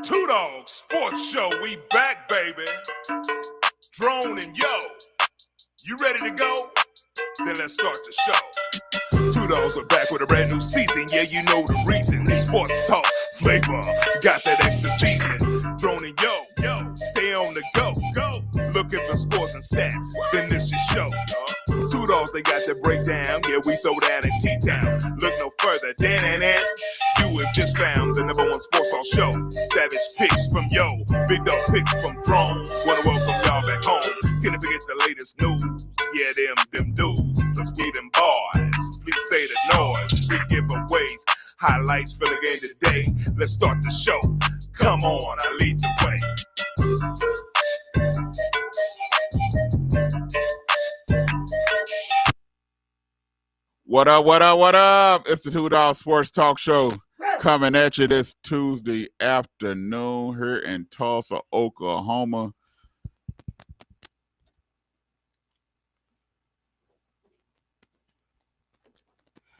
Two Dawgs Sports Show, we back, baby. Drone and Yo, you ready to go? Then let's start the show. Two Dawgs are back with a brand new season. Yeah, you know the reason. Sports talk, flavor, got that extra seasoning. Drone and Yo, stay on the go. Looking for scores and stats, then this your show. Two Dawgs, they got the breakdown. Yeah, we throw that in T-Town. Look no further, Dan. You have just found the #1 sports talk show. Savage picks from Yo, big dog picks from Drone. Wanna welcome y'all back home. Can't forget the latest news. Yeah, them dudes. Let's be them boys. Please say the noise. Free giveaways, highlights for the game today. Let's start the show. Come on, I lead the way. What up? It's the Two Dawgs Sports Talk Show coming at you this Tuesday afternoon here in Tulsa, Oklahoma.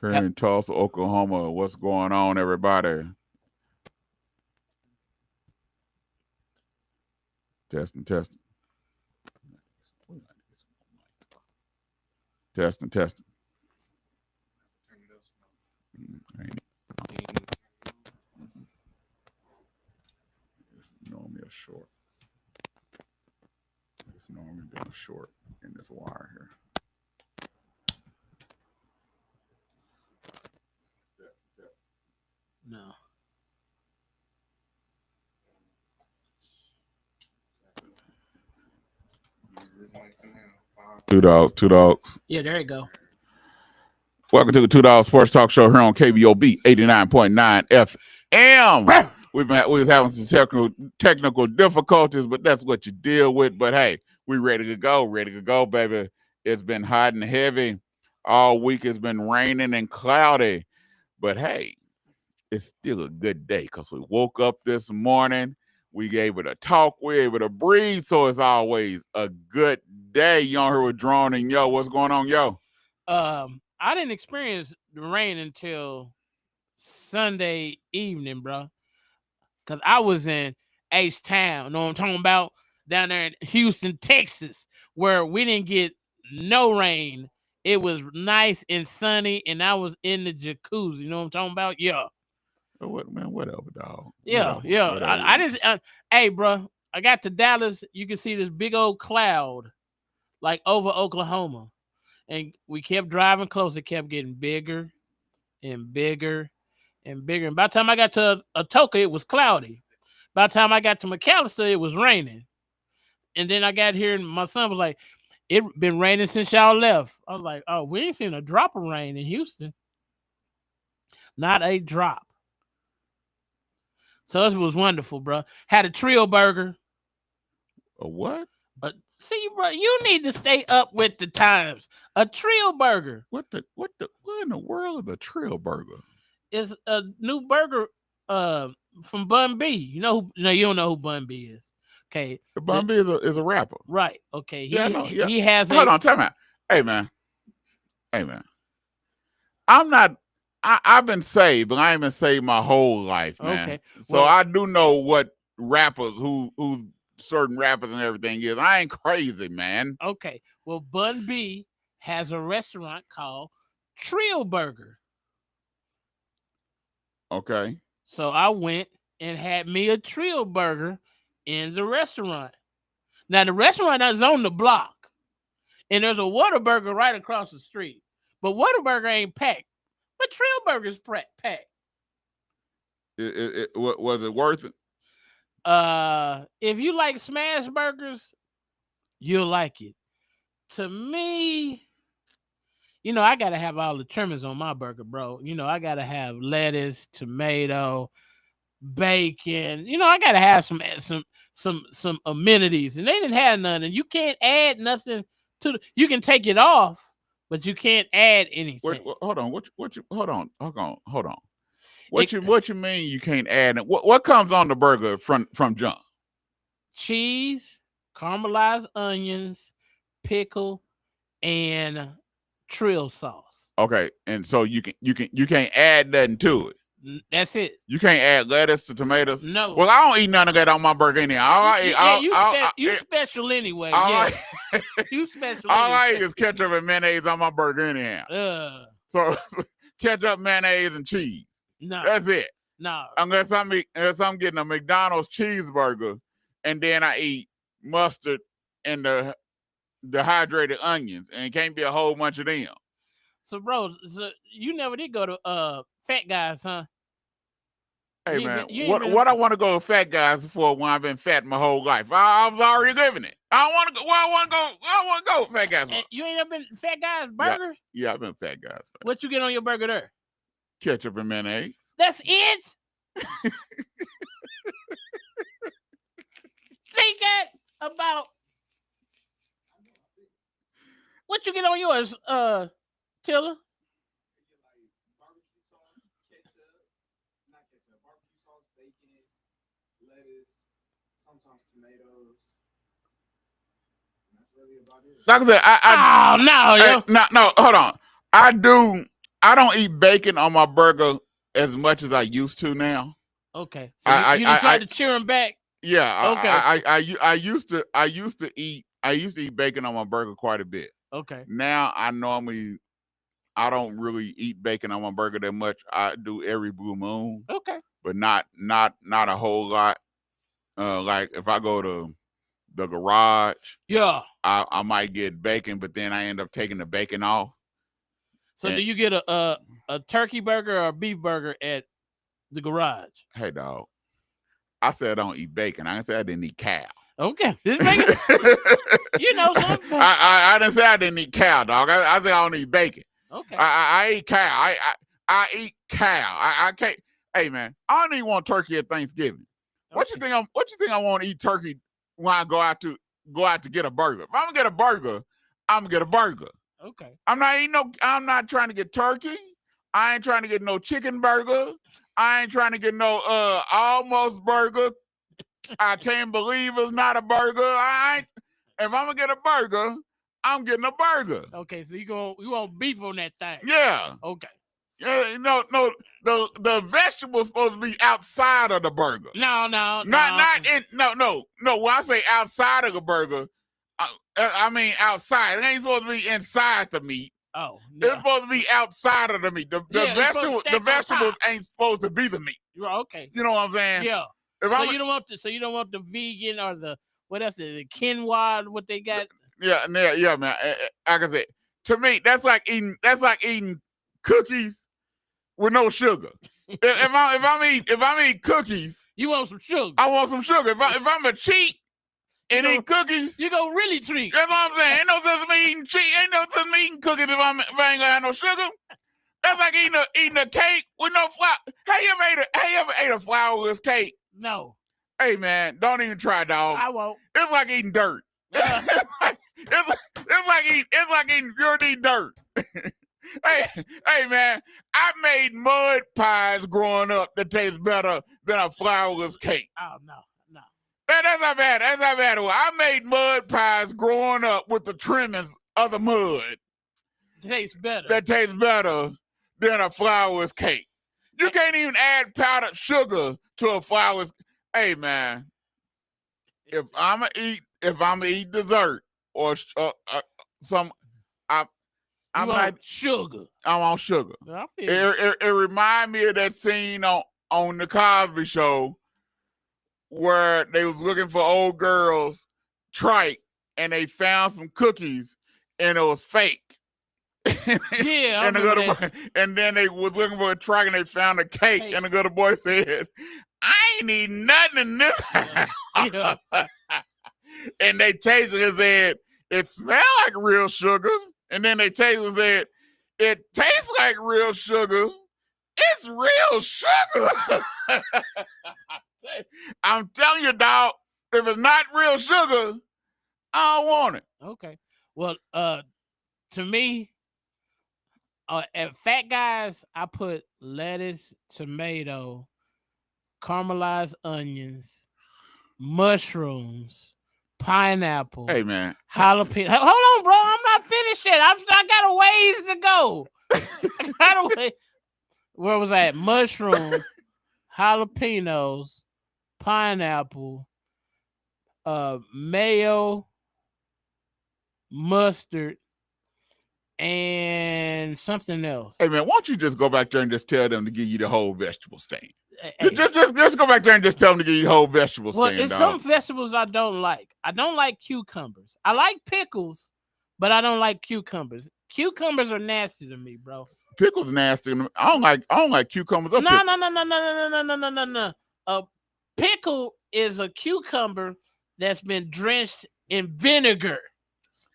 In Tulsa, Oklahoma. What's going on, everybody? Testing. Testing. It's normally a short. It's normally been a short in this wire here. No. Two Dawgs. Yeah, there you go. Welcome to the Two Dawgs Sports Talk Show here on KBOB 89.9 FM. We was having some technical difficulties, but that's what you deal with. But hey, we ready to go, baby. It's been hot and heavy. All week it's been raining and cloudy. But hey, it's still a good day because we woke up this morning. We able to talk. We able to breathe. So it's always a good day. You on here with Drone and Yo. What's going on, Yo? I didn't experience the rain until Sunday evening, bro. Because I was in H-Town, know what I'm talking about? Down there in Houston, Texas, where we didn't get no rain. It was nice and sunny, and I was in the jacuzzi. You know what I'm talking about? Yeah. What, man, whatever, dog. Yeah. Whatever. I didn't. Hey, bro, I got to Dallas. You can see this big old cloud, like over Oklahoma. And we kept driving close. It kept getting bigger and bigger and bigger. And by the time I got to Atoka, it was cloudy. By the time I got to McAllister, it was raining. And then I got here, and my son was like, "It been raining since y'all left." I was like, "Oh, we ain't seen a drop of rain in Houston. Not a drop." So this was wonderful, bro. Had a trio burger. A what? See, bro, you need to stay up with the times. A trio burger. What in the world is a trio burger? It's a new burger from Bun B. You don't know who Bun B is. Okay. Bun B is a rapper. Right. Okay. He has Hold on, time out. Hey man. I've been saved, but I ain't been saved my whole life, man. Okay. So I do know what rappers who certain rappers and everything is. I ain't crazy, man. Okay. Well, Bun B has a restaurant called Trio Burger. Okay. So I went and had me a trio burger in the restaurant. Now the restaurant is on the block, and there's a Whataburger right across the street. But Whataburger ain't packed. But Trio Burger's packed. Was it worth it? If you like smash burgers, you'll like it. To me, I gotta have all the trimmings on my burger, bro. I gotta have lettuce, tomato, bacon. I gotta have some amenities, and they didn't have none. And you can't add nothing to. You can take it off, but you can't add anything. Wait, hold on. Hold on. What you mean you can't add it? What comes on the burger from junk? Cheese, caramelized onions, pickle, and trill sauce. Okay, and so you can't add nothing to it. That's it. You can't add lettuce to tomatoes. No. Well, I don't eat none of that on my burger anyhow. You special anyway. All Yeah. I- You special. all I anyway. eat is ketchup and mayonnaise on my burger anyhow. So ketchup, mayonnaise, and cheese. No. That's it. No. Unless I'm getting a McDonald's cheeseburger, and then I eat mustard and the dehydrated onions, and it can't be a whole bunch of them. So, bro, you never did go to Fat Guys, huh? Hey, man, what I want to go to Fat Guys for when I've been fat my whole life? I was already living it. I want to go. Well, I want to go Fat Guys. You ain't ever been Fat Guys burger? Yeah, I've been Fat Guys. What you get on your burger there? Ketchup and mayonnaise. That's it? Think that about what you get on yours, Tilla? Sometimes tomatoes. And that's really about it. Like I said, no, hold on. I don't eat bacon on my burger as much as I used to now. Okay. So you tried to cheer him back? Yeah. Okay. I used to eat bacon on my burger quite a bit. Okay. Now I don't really eat bacon on my burger that much. I do every blue moon. Okay. But not a whole lot. Like if I go to the garage, yeah, I might get bacon, but then I end up taking the bacon off. So do you get a turkey burger or a beef burger at the garage? Hey, dog. I said I don't eat bacon. I didn't say I didn't eat cow. Okay. This bacon, you know something. I didn't say I didn't eat cow, dog. I said I don't eat bacon. Okay. I eat cow. I eat cow. I can't. Hey, man, I don't even want turkey at Thanksgiving. What you think I want to eat turkey when I go out to get a burger? If I'm gonna get a burger, I'm gonna get a burger. Okay. I'm not trying to get turkey. I ain't trying to get no chicken burger. I ain't trying to get no almost burger. I can't believe it's not a burger. If I'm gonna get a burger, I'm getting a burger. Okay, so you want beef on that thing? Yeah. Okay. Yeah, no, the vegetable's supposed to be outside of the burger. No. Not in. No. When I say outside of the burger, I mean outside. It ain't supposed to be inside the meat. Oh, no. It's supposed to be outside of the meat. The vegetables ain't supposed to be the meat. Okay. You know what I'm saying? Yeah. You don't want the vegan or the what else? The quinoa, what they got? Yeah, man. Like I said, to me, that's like eating cookies with no sugar. if I'm eating cookies, you want some sugar. I want some sugar. If I'm a cheat and eat cookies, you gonna really treat. That's what I'm saying. Ain't no sense of me eating cheat. Ain't no sense of me eating cookies if I ain't gonna have no sugar. That's like eating a cake with no flour. Have you ever ate a flourless cake? No. Hey man, don't even try, dog. I won't. It's like eating dirt. It's like eating pure dirt. Hey man, I made mud pies growing up that taste better than a flourless cake. Oh no. That's not bad. I made mud pies growing up with the trimmings of the mud. Tastes better. That tastes better than a flourless cake. You can't even add powdered sugar to a flourless. Hey man, if I'm gonna eat dessert or some, I'm not sugar. I want sugar. It reminds me of that scene on the Cosby Show where they was looking for old girls trike and they found some cookies and it was fake. Yeah. And then they was looking for a trike and they found a cake. And the little boy said, I ain't eating nothing in this house. Yeah. And they tasted it and said, it smelled like real sugar. And then they tasted and said, it tastes like real sugar. It's real sugar. I'm telling you, dog, if it's not real sugar, I don't want it. Okay. Well, to me, at Fat Guys, I put lettuce, tomato, caramelized onions, mushrooms, pineapple. Hey, man. Jalapeno. Hold on, bro. I'm not finished yet. I got a ways to go. Where was I at? Mushroom, jalapenos, pineapple, mayo, mustard, and something else. Hey man, why don't you just go back there and just tell them to give you the whole vegetable stand? Hey, Just go back there and just tell them to give you the whole vegetable well, stand. it's Dog. some vegetables I don't like. I don't like cucumbers. I like pickles, but I don't like cucumbers. Cucumbers are nasty to me, bro. Pickles nasty. I don't like cucumbers. Or No. pickles. A pickle is a cucumber that's been drenched in vinegar,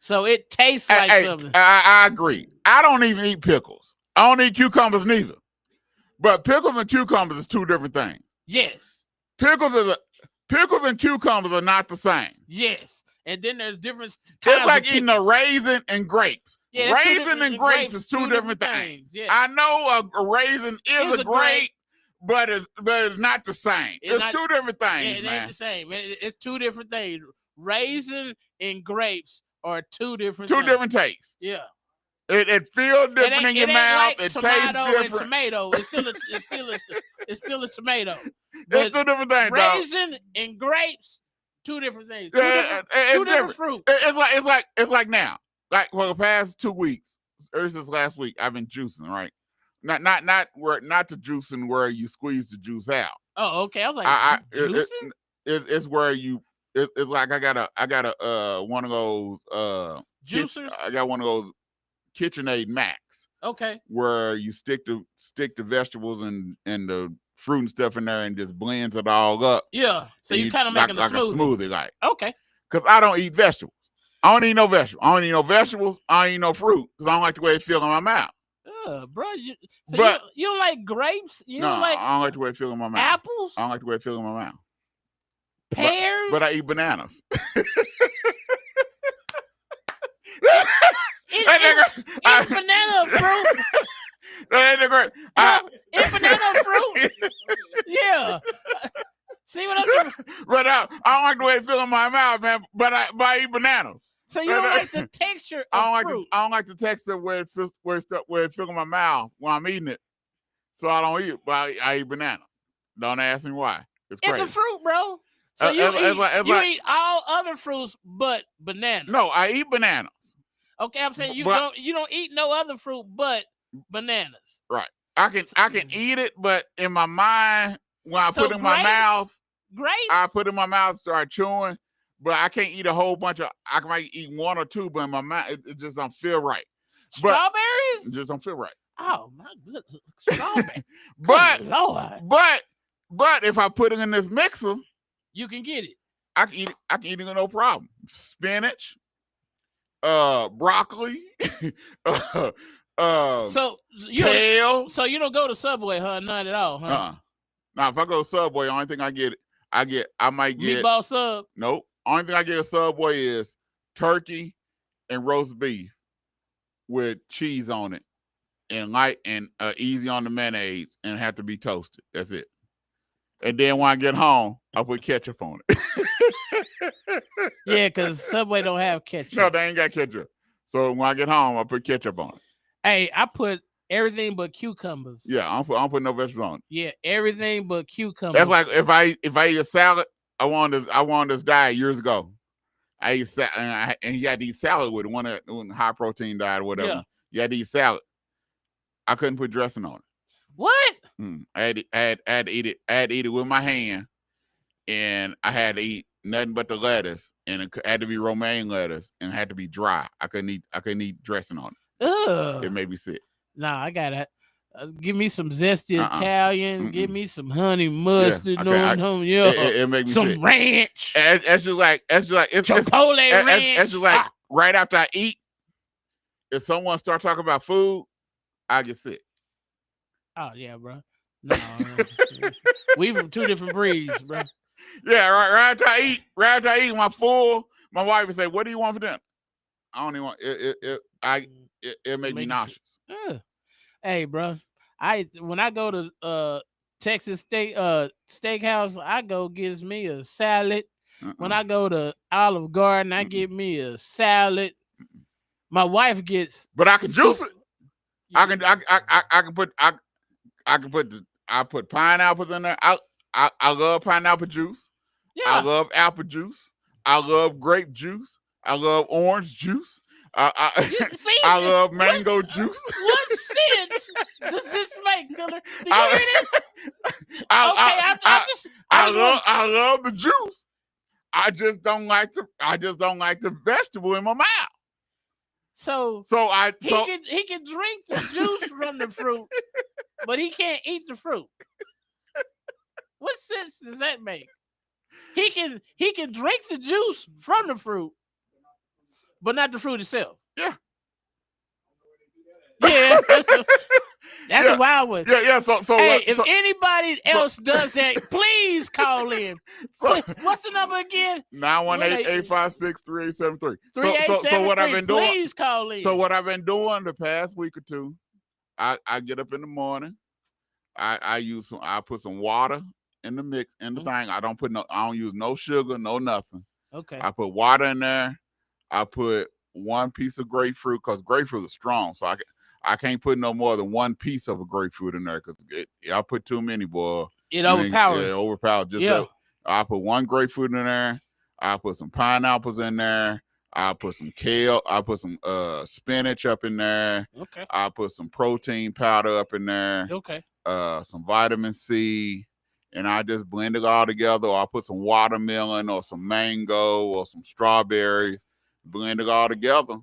so it tastes like something. I agree. I don't even eat pickles. I don't eat cucumbers neither. But pickles and cucumbers is two different things. Yes. Pickles and cucumbers are not the same. Yes. And then there's different It's like eating a raisin and grapes. Yeah, raisin and grapes is two different things. Yeah. I know a raisin is a grape, but it's not the same. It's two different things, it man. ain't the same. It's two different things. Raisin and grapes are two different things. Different tastes. Yeah. It feels different in your mouth. Like it tastes And different. tomato. It's still a tomato. It's two different things, dog. Raisin and grapes, two different things. Two different fruit. It's like now. Like for the past 2 weeks, ever since last week, I've been juicing, right? Not the juicing where you squeeze the juice out. Oh, okay. I was like, juicing? It's where you. It's like I got a one of those juicers. I got one of those KitchenAid Max. Okay. Where you stick the vegetables and the fruit and stuff in there and just blends it all up. Yeah. So you kind of making like a smoothie, like. Okay. Because I don't eat vegetables. I don't eat no vegetables. I don't eat no vegetables. I don't eat no fruit because I don't like the way it feels in my mouth. Bro, you don't like grapes? I don't like the way it feels in my mouth. Apples? I don't like the way it feels in my mouth. Pears? But I eat bananas. It's banana fruit. It's banana fruit. Yeah. See what I'm doing? But I don't like the way it feels in my mouth, man. But I eat bananas. So you don't like the texture of fruit? I don't like the texture where it feels in my mouth when I'm eating it. So I don't eat it. But I eat banana. Don't ask me why. It's crazy. It's a fruit, bro. So you eat all other fruits but bananas. No, I eat bananas. Okay, I'm saying you don't eat no other fruit but bananas. Right. I can eat it, but in my mind, when I put it in my mouth, I put it in my mouth, start chewing, but I can't eat a whole bunch of. I might eat one or two, but in my mouth, it just don't feel right. Strawberries? It just don't feel right. Oh my goodness, strawberry! But Lord. But if I put it in this mixer, you can get it. I can eat it. I can eat it no problem. Spinach, broccoli, so kale. So you don't go to Subway, huh? Not at all, huh? Now if I go to Subway, the only thing I might get meatball sub. Nope. Only thing I get at Subway is turkey and roast beef with cheese on it and light and easy on the mayonnaise and have to be toasted. That's it. And then when I get home, I put ketchup on it. Yeah, because Subway don't have ketchup. No, they ain't got ketchup. So when I get home, I put ketchup on it. Hey, I put everything but cucumbers. Yeah, I don't put no vegetables on it. Yeah, everything but cucumbers. That's like if I eat a salad, I wanted this diet years ago. I eat salad, and you had to eat salad with it, one high protein diet or whatever. Yeah. You had to eat salad. I couldn't put dressing on it. What? I had to eat it. I had to eat it with my hand, and I had to eat nothing but the lettuce, and it had to be romaine lettuce, and it had to be dry. I couldn't eat dressing on it. Ugh. It made me sick. Nah, I gotta give me some zesty Italian. Mm-mm. Give me some honey mustard. It made me some sick. Ranch. It's just like Chipotle ranch. It's just like right after I eat, if someone start talking about food, I get sick. Oh yeah, bro. No, we from two different breeds, bro. Yeah, right after I eat, my wife would say, "What do you want for dinner?" I don't even want it made me nauseous. Hey, bro. When I go to Texas Steakhouse, I go gives me a salad. When I go to Olive Garden, I get me a salad. My wife gets, but I can juice it. I can I put pineapples in there. I love pineapple juice. I Yeah. love apple juice. I love grape juice. I love orange juice. See, I love mango juice. What sense does this make, Tiller? Do you I- hear this? I love the juice. I just don't like the vegetable in my mouth. So he can drink the juice from the fruit, but he can't eat the fruit. What sense does that make? He can drink the juice from the fruit, but not the fruit itself. Yeah. Yeah. That's a wild one. Yeah. So hey, if anybody else does that, please call in. What's the number again? 918-856-3873. 3873. So what I've been doing? Please call in. So what I've been doing the past week or two, I get up in the morning. I put some water in the mix in the thing. I don't use no sugar, no nothing. Okay. I put water in there. I put one piece of grapefruit because grapefruit is strong, so I can't put no more than one piece of a grapefruit in there because I put too many, boy. It overpowers. It overpowers. I put one grapefruit in there. I put some pineapples in there. I put some kale. I put some spinach up in there. Okay. I put some protein powder up in there. Okay. Some vitamin C, and I just blend it all together. Or I put some watermelon or some mango or some strawberries, blend it all together,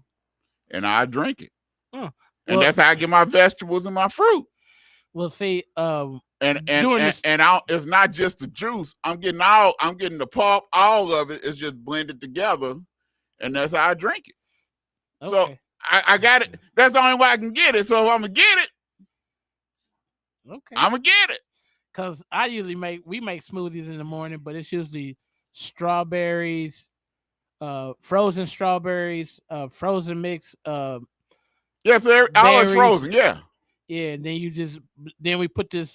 and I drink it. And that's how I get my vegetables and my fruit. Well, see, it's not just the juice. I'm getting the pulp, all of it is just blended together, and that's how I drink it. Okay. So I got it. That's the only way I can get it. So if I'm gonna get it, okay, I'm gonna get it. Cause we make smoothies in the morning, but it's usually strawberries, frozen strawberries, frozen mix. Yeah, so always frozen. Yeah. Yeah, and then we put this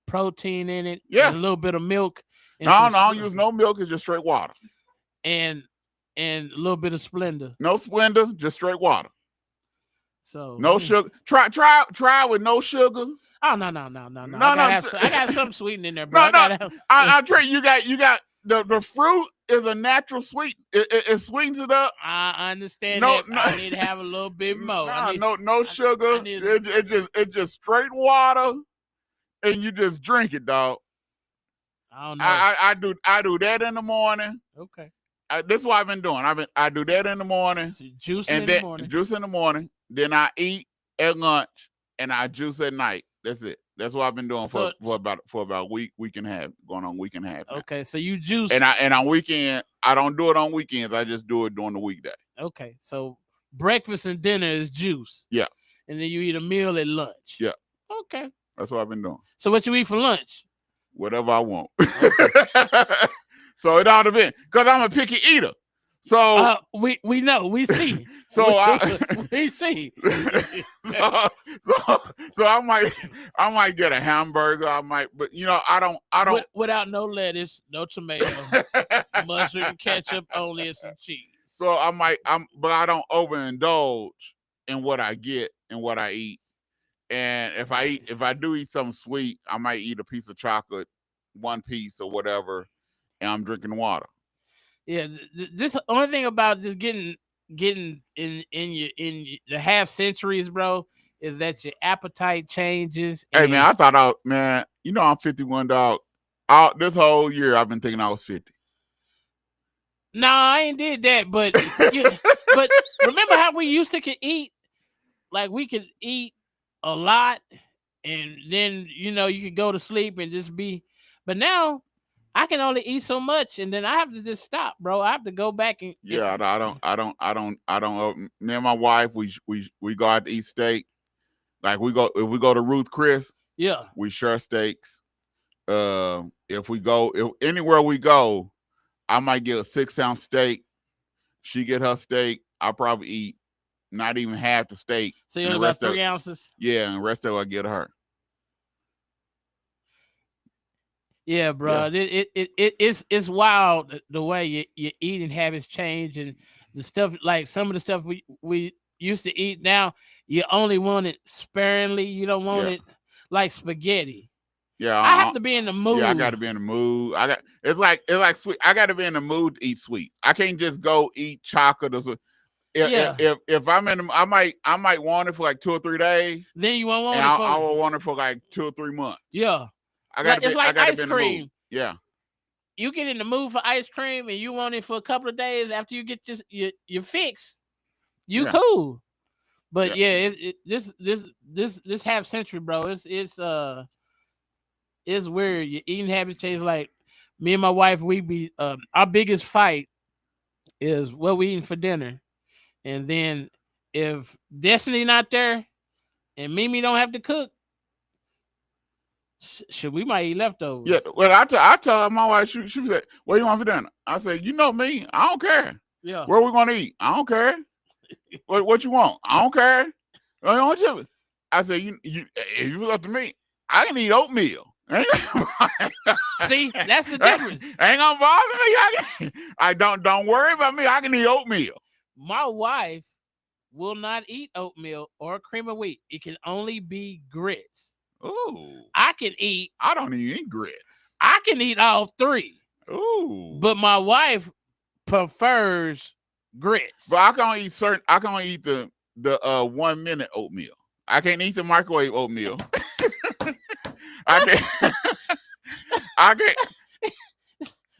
protein in it. Yeah. And a little bit of milk. No, I don't use no milk. It's just straight water. And a little bit of Splenda. No Splenda, just straight water. So no sugar. Try with no sugar. Oh no. I got something sweetened in there, bro. I'll tell you, you got the fruit is a natural sweet. It sweetens it up. I understand that. I need to have a little bit more. No sugar. It's just straight water, and you just drink it, dog. I don't know. I do that in the morning. Okay. This is what I've been doing. I do that in the morning. So juice in the morning. Then I eat at lunch, and I juice at night. That's it. That's what I've been doing for about a week and a half, going on week and a half. Now. Okay, so you juice, and on weekend, I don't do it on weekends. I just do it during the weekday. Okay, so breakfast and dinner is juice. Yeah, and then you eat a meal at lunch. Yeah. Okay, that's what I've been doing. So what you eat for lunch? Whatever I want. Okay. So it all depends, because I'm a picky eater. So we know, we see. So we see. so I might get a hamburger. But I don't. Without no lettuce, no tomato, mustard and ketchup, only and some cheese. So but I don't overindulge in what I get and what I eat. And if I do eat something sweet, I might eat a piece of chocolate, one piece or whatever, and I'm drinking water. Yeah, this only thing about just getting in the half centuries, bro, is that your appetite changes. Hey man, I thought I'm 51, dog. This whole year I've been thinking I was 50. No, I ain't did that, but but remember how we used to could eat? Like we could eat a lot, and then you could go to sleep and just be. But now I can only eat so much, and then I have to just stop, bro. I have to go back and I don't. Me and my wife, we go out to eat steak. Like if we go to Ruth Chris, yeah, we share steaks. If anywhere we go, I might get a 6-ounce steak. She get her steak. I'll probably eat not even half the steak. So you about 3 ounces? Yeah, and the rest of it I get her. Yeah, bro. Yeah. It's wild the way your eating habits change, and the stuff, like some of the stuff we used to eat, now you only want it sparingly. You don't want it like spaghetti. Yeah, I have to be in the mood. Yeah, I got to be in the mood. It's like sweet. I got to be in the mood to eat sweets. I can't just go eat chocolate or something. If I'm in, I might want it for like 2 or 3 days. Then you won't want it. I will want it for like 2 or 3 months. Yeah, it's like ice cream. Yeah, you get in the mood for ice cream and you want it for a couple of days after you get your fix. You cool, but this half century, bro. It's weird. Your eating habits change. Like me and my wife, our biggest fight is what we eating for dinner. And then if Destiny not there and Mimi don't have to cook, we might eat leftovers. Yeah, well, I tell my wife, she said, what do you want for dinner? I said, you know me, I don't care. Yeah. Where we gonna eat? I don't care. What you want? I don't care. I said, if you look to me, I can eat oatmeal. See, that's the difference. Ain't gonna bother me. I don't worry about me. I can eat oatmeal. My wife will not eat oatmeal or cream of wheat. It can only be grits. Ooh. I can eat. I don't even eat grits. I can eat all 3. Ooh. But my wife prefers grits. But I can only eat the 1 minute oatmeal. I can't eat the microwave oatmeal. I can't.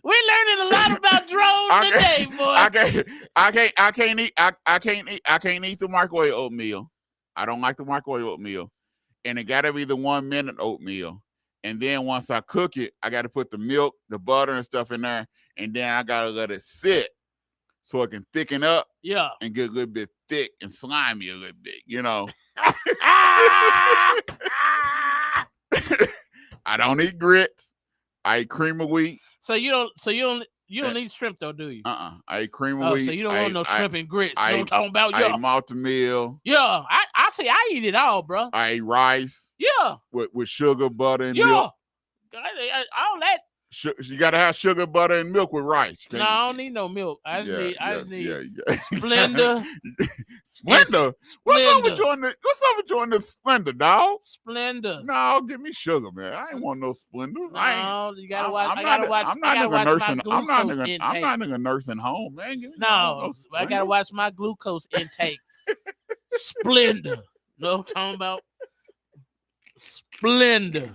We're learning a lot about drones today, boy. I can't eat the microwave oatmeal. I don't like the microwave oatmeal. And it gotta be the 1 minute oatmeal. And then once I cook it, I gotta put the milk, the butter, and stuff in there. And then I gotta let it sit so it can thicken up. Yeah. And get a little bit thick and slimy a little bit, you know. I don't eat grits. I eat cream of wheat. So you don't eat shrimp though, do you? I eat cream of wheat. So you don't want no shrimp and grits. You know what I'm talking about? I eat malted meal. Yeah, I eat it all, bro. I eat rice. Yeah. With sugar, butter, and milk. All that. You gotta have sugar, butter, and milk with rice. No, I don't need no milk. I just need Splenda. Splenda. What's up with you on the Splenda, dog? Splenda. No, give me sugar, man. I ain't want no Splenda. No, you gotta watch. I'm not in a nursing home, man. No, I gotta watch my glucose intake. Splenda. No, I'm talking about Splenda.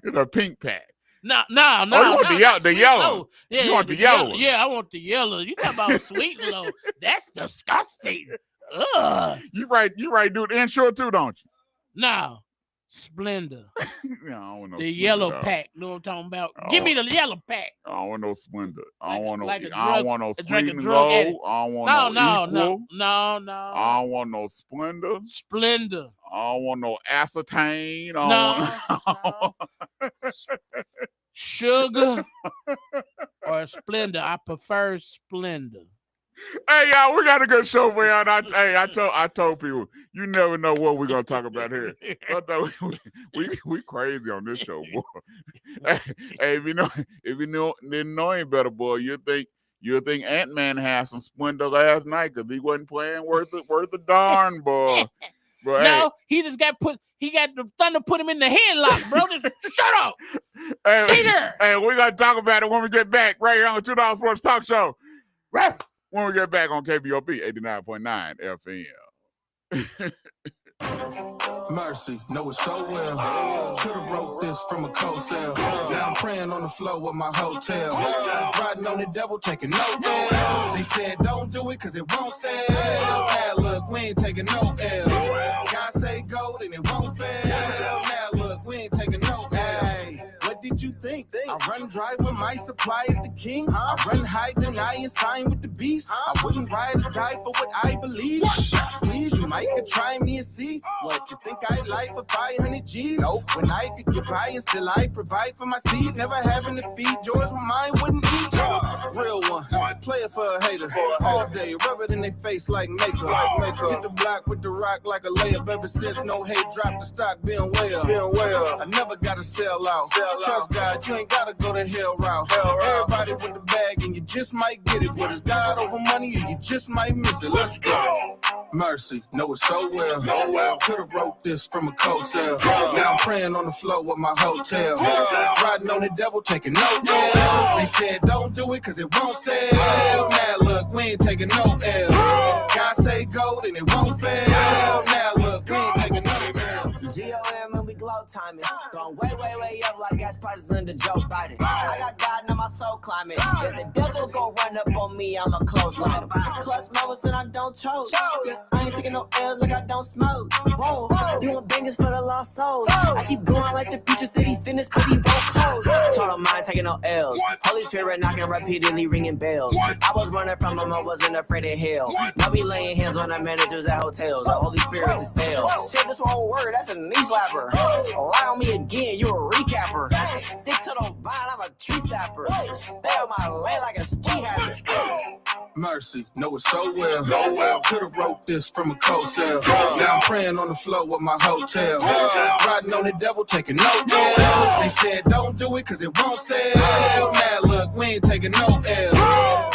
It's a pink pack. No. You want the yellow. Yeah, you want the yellow one. Yeah, I want the yellow. You talking about sweet and low. That's disgusting. Ugh. You right, do the intro too, don't you? No. Splenda. Yeah, I don't want no the Splenda, yellow dog. pack. You know what I'm talking about? Give me the yellow pack. I don't want no Splenda. I don't want no drug sweet and low. I don't want no equal. No. I don't want no Splenda. Splenda. I don't want no aspartame. No. Sugar or Splenda. I prefer Splenda. Hey, y'all, we got a good show for y'all. I told people, you never know what we're gonna talk about here. I thought we crazy on this show, boy. Hey, if you didn't know any better, boy, you think Ant-Man had some Splenda last night because he wasn't playing worth the darn, boy. But, no, he just got the Thunder put him in the headlock, bro. Just shut up. Hey, we're gonna talk about it when we get back right here on the $2 Sports Talk Show. Right. When we get back on KBOB 89.9 FM. Mercy, know it so well. Could've wrote this from a cold cell. Now I'm praying on the floor with my hotel. Riding on the devil, taking no L's. They said don't do it cause it won't sell. Now look, we ain't taking no L's. God say go, then it won't fail. Now look, we ain't taking no L's. What did you think? I run dry when my supply is the king. I run high, deny and sign with the beast. I wouldn't ride or die for what I believe. Please, you might could try me and see what you think I'd like for 500 G's. When I could get by and still I provide for my seed. Never having to feed yours when mine wouldn't eat. Real one, play it for a hater. All day, rub it in their face like makeup. Hit the block with the rock like a layup. Ever since no hate dropped the stock, been well. I never gotta sell out. Trust God, you ain't gotta go the hell route. Everybody with the bag and you just might get it. But it's God over money and you just might miss it. Let's go. Mercy, know it so well. Could've wrote this from a cold cell. Now I'm praying on the floor with my hotel. Riding on the devil, taking no L's. They said don't do it cause it won't sell. Now look, we ain't taking no L's. God say go, then it won't fail. Now look, we ain't taking no L's. GOM and we glow timing. Going way up like gas prices under Joe Biden. I got God in my soul climbing. If the devil go run up on me, I'ma clothesline him. Clutch moments and I don't choke. I ain't taking no L's like I don't smoke. Whoa, doing bangers for the lost souls. I keep going like the future city fitness, but he won't close. Total mind taking no L's. Holy Spirit knocking repeatedly, ringing bells. I was running from him, I wasn't afraid of hell. Now we laying hands on the managers at hotels. The Holy Spirit just fails. Shit, this wrong word, that's a knee slapper. Lie on me again, you a recapper. Stick to the vine, I'm a tree sapper. Stay on my lane like a ski habit. Mercy, know it so well. Could've wrote this from a cold cell. Now I'm praying on the floor with my hotel. Riding on the devil, taking no L's. They said don't do it cause it won't sell. Now look, we ain't taking no L's.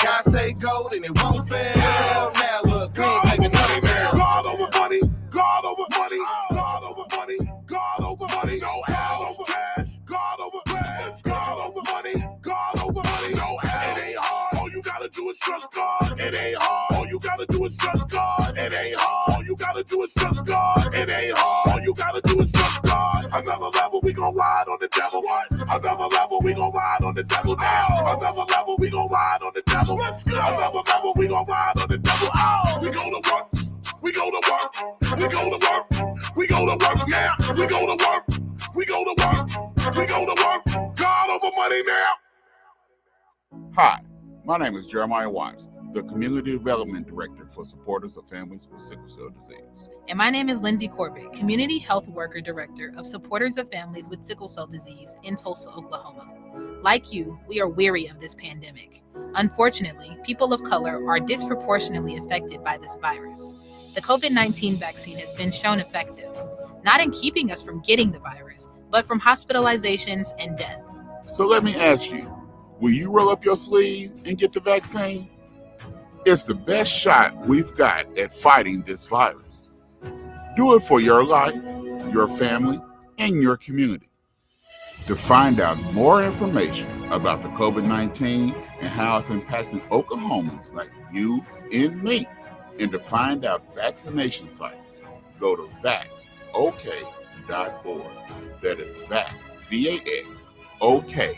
God say go, then it won't fail. Now look, we ain't taking no L's. God over money, God over money, God over money, God over money, no hell over cash, God over cash, God over money, God over money, no hell. It ain't hard, all you gotta do is trust God. It ain't hard, all you gotta do is trust God. It ain't hard, all you gotta do is trust God. It ain't hard, all you gotta do is trust God. Another level, we gon' ride on the devil. What? Another level, we gon' ride on the devil now. Another level, we gon' ride on the devil. Let's go. Another level, we gon' ride on the devil. Oh, we go to work. We go to work, we go to work, we go to work, yeah, we go to work, we go to work, we go to work, God over money now. Hi, my name is Jeremiah Watts, the Community Development Director for Supporters of Families with Sickle Cell Disease. And my name is Lindsay Corbett, Community Health Worker Director of Supporters of Families with Sickle Cell Disease in Tulsa, Oklahoma. Like you, we are weary of this pandemic. Unfortunately, people of color are disproportionately affected by this virus. The COVID-19 vaccine has been shown effective, not in keeping us from getting the virus, but from hospitalizations and death. So let me ask you, will you roll up your sleeve and get the vaccine? It's the best shot we've got at fighting this virus. Do it for your life, your family, and your community. To find out more information about the COVID-19 and how it's impacting Oklahomans like you and me, and to find out vaccination sites, go to vaxok.org. That is vax, VAX, OK.org.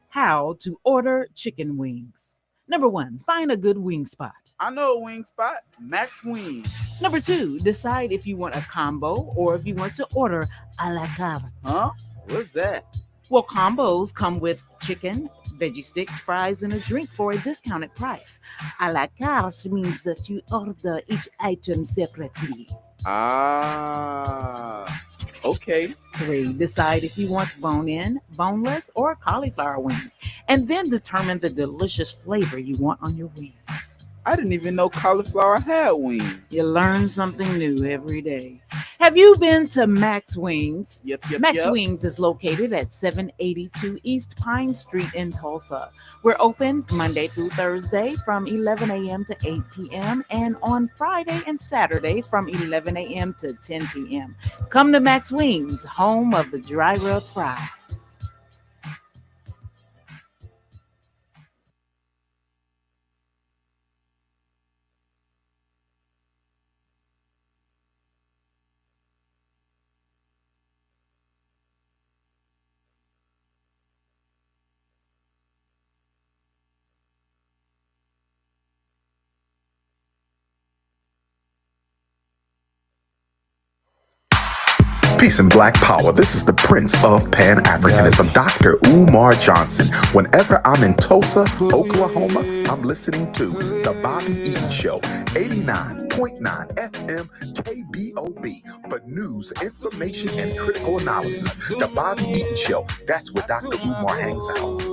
How to order chicken wings. Number 1, find a good wing spot. I know a wing spot, Max Wings. Number 2, decide if you want a combo or if you want to order a la carte. Huh? What's that? Well, combos come with chicken, veggie sticks, fries, and a drink for a discounted price. A la carte means that you order each item separately. Ah, okay. 3, decide if you want bone-in, boneless, or cauliflower wings, and then determine the delicious flavor you want on your wings. I didn't even know cauliflower had wings. You learn something new every day. Have you been to Max Wings? Yep. Max Wings is located at 782 East Pine Street in Tulsa. We're open Monday through Thursday from 11 a.m. to 8 p.m. and on Friday and Saturday from 11 a.m. to 10 p.m. Come to Max Wings, home of the dry rub fries. Peace and Black Power. This is the Prince of Pan-Africanism, Dr. Umar Johnson. Whenever I'm in Tulsa, Oklahoma, I'm listening to The Bobby Eaton Show, 89.9 FM KBOB. For news, information, and critical analysis, The Bobby Eaton Show. That's where Dr. Umar hangs out.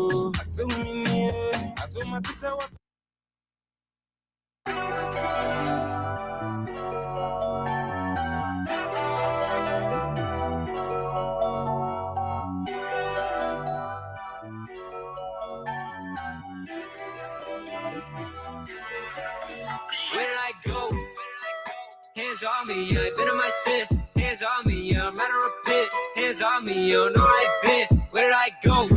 on me, yeah, been in my shit. Hands on me, yeah, I'm out of repent. Hands on me, yo, know I been. Where did I go?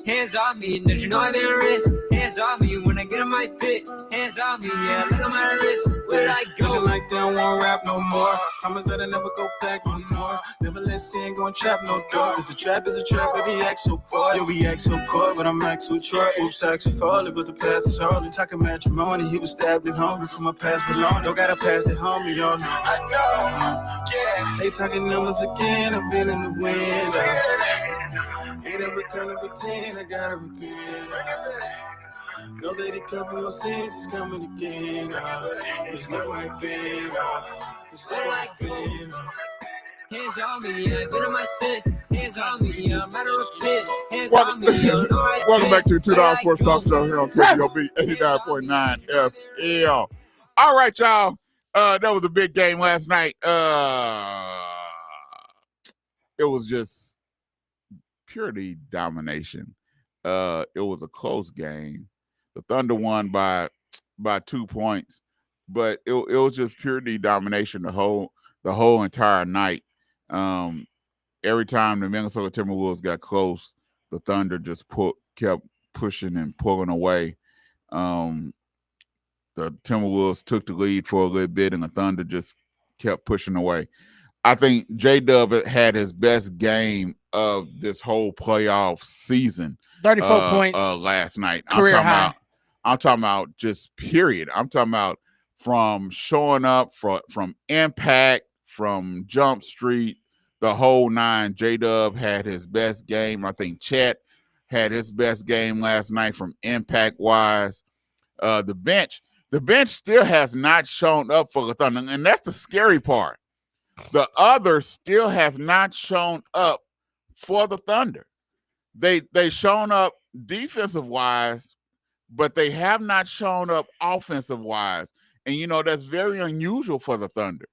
Hands on me, don't you know I've been risk? Hands on me when I get in my fit. Hands on me, yeah, look at my wrist. Where did I go? Looking like they don't want rap no more. Promise that I never go back no more. Never let sin go and trap no door. Cause the trap is a trap, baby, act so poor. Yo, we act so poor, but I'm act so Troy. Oops, act so falling, but the path is holding. Talking matrimony, he was stabbed and hungry from my past belong. Don't gotta pass it home, y'all know. I know, yeah. They talking numbers again, I've been in the window. Ain't ever gonna pretend, I gotta repent. Know that he covered my sins, he's coming again. It's not like been, it's not like been. Hands on me, yeah, been in my shit. Hands on me, yeah, I'm out of repent. Hands on me, yo, know I Welcome back to the been. $2 Sports Talk Show here on KBOB 89.9 FL. All right, y'all. That was a big game last night. It was just purely domination. It was a close game. The Thunder won by 2 points, but it was just purely domination the whole entire night. Every time the Minnesota Timberwolves got close, the Thunder just kept pushing and pulling away. The Timberwolves took the lead for a little bit, and the Thunder just kept pushing away. I think J-Dub had his best game of this whole playoff season. 34 points last night. Career high. I'm talking about just period. I'm talking about from showing up, from impact, from Jump Street, the whole nine. J-Dub had his best game. I think Chet had his best game last night from impact-wise. The bench still has not shown up for the Thunder, and that's the scary part. The other still has not shown up for the Thunder. They shown up defensive-wise, but they have not shown up offensive-wise. And, that's very unusual for the Thunder.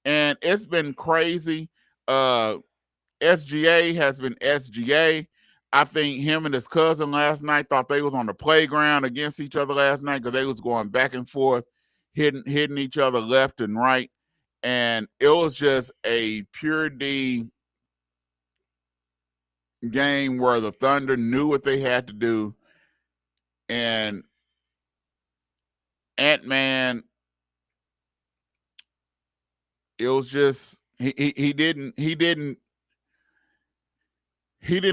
And it's been crazy. SGA has been SGA. I think him and his cousin last night thought they was on the playground against each other last night because they was going back and forth, hitting each other left and right. And it was just a pure D game where the Thunder knew what they had to do. And Ant-Man, it was just he didn't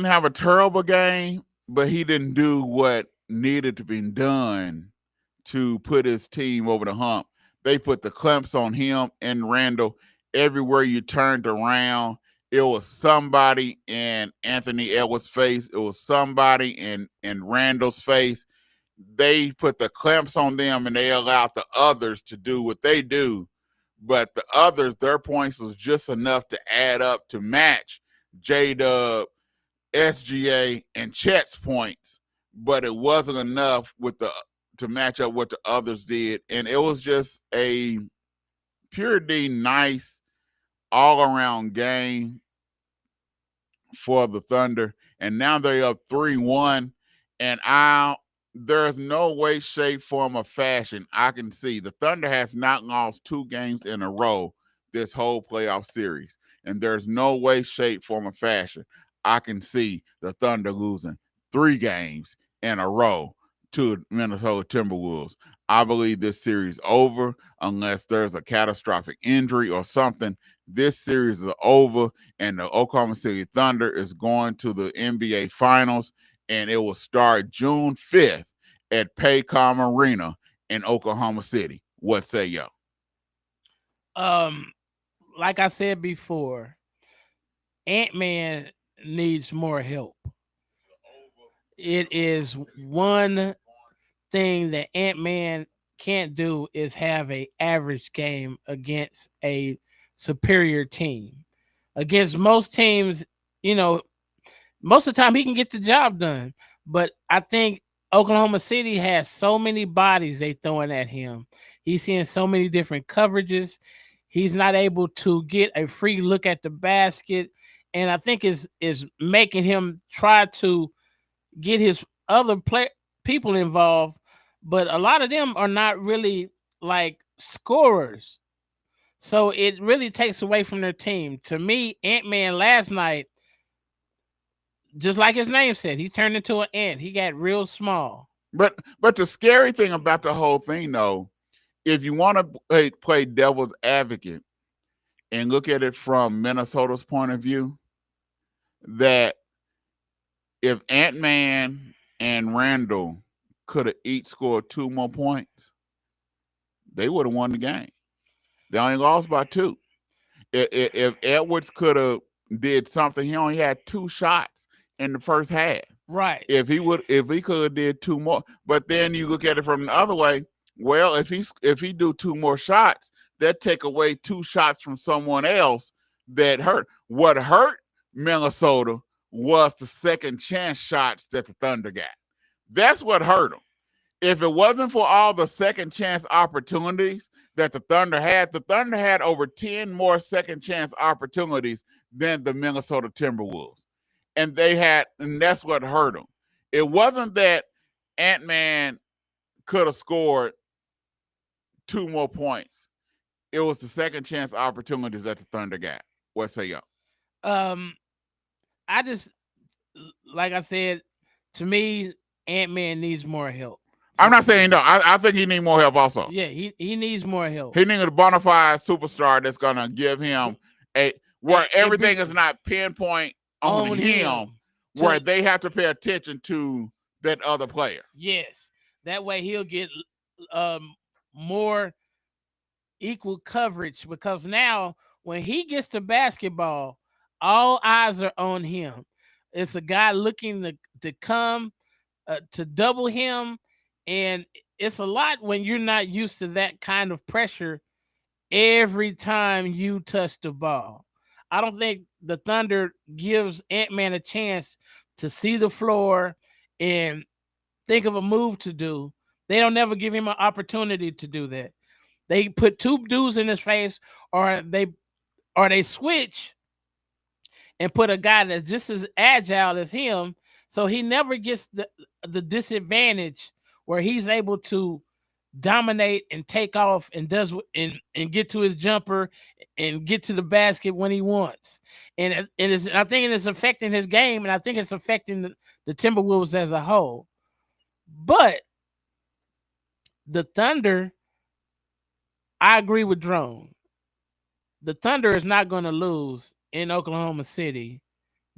have a terrible game, but he didn't do what needed to be done to put his team over the hump. They put the clamps on him and Randall. Everywhere you turned around, it was somebody in Anthony Edwards' face. It was somebody in Randall's face. They put the clamps on them and they allowed the others to do what they do. But the others, their points was just enough to add up to match J-Dub, SGA, and Chet's points. But it wasn't enough to match up what the others did. And it was just a pure D nice all-around game for the Thunder. And now they're up 3-1. And there's no way, shape, form, or fashion I can see. The Thunder has not lost 2 games in a row this whole playoff series. And there's no way, shape, form, or fashion I can see the Thunder losing 3 games in a row to Minnesota Timberwolves. I believe this series over unless there's a catastrophic injury or something. This series is over, and the Oklahoma City Thunder is going to the NBA Finals, and it will start June 5th at Paycom Arena in Oklahoma City. What say y'all? Like I said before, Ant-Man needs more help. It is one thing that Ant-Man can't do is have an average game against a superior team. Against most teams, most of the time he can get the job done. But I think Oklahoma City has so many bodies they throwing at him. He's seeing so many different coverages. He's not able to get a free look at the basket. And I think is making him try to get his other people involved. But a lot of them are not really like scorers. So it really takes away from their team. To me, Ant-Man last night, just like his name said, he turned into an ant. He got real small. But the scary thing about the whole thing, though, if you want to play devil's advocate and look at it from Minnesota's point of view, that if Ant-Man and Randall could have each scored 2 more points, they would have won the game. They only lost by 2. If Edwards could have did something, he only had 2 shots in the first half. Right. If he could have did 2 more, but then you look at it from the other way. Well, if he do 2 more shots, that take away 2 shots from someone else that hurt. What hurt Minnesota was the second chance shots that the Thunder got. That's what hurt them. If it wasn't for all the second chance opportunities that the Thunder had over 10 more second chance opportunities than the Minnesota Timberwolves. And that's what hurt them. It wasn't that Ant-Man could have scored 2 more points. It was the second chance opportunities that the Thunder got. What say y'all? I just, like I said, to me, Ant-Man needs more help. I'm not saying no. I think he needs more help also. Yeah, he needs more help. He needs a bona fide superstar that's going to give him where everything is not pinpoint on him, where they have to pay attention to that other player. Yes. That way he'll get more equal coverage, because now when he gets to basketball, all eyes are on him. It's a guy looking to come to double him, and it's a lot when you're not used to that kind of pressure every time you touch the ball. I don't think the Thunder gives Ant-Man a chance to see the floor and think of a move to do. They don't never give him an opportunity to do that. They put 2 dudes in his face, or they switch and put a guy that's just as agile as him, so he never gets the disadvantage where he's able to dominate and take off and get to his jumper and get to the basket when he wants. And I think it's affecting his game, and I think it's affecting the Timberwolves as a whole. But the Thunder, I agree with Drone. The Thunder is not going to lose in Oklahoma City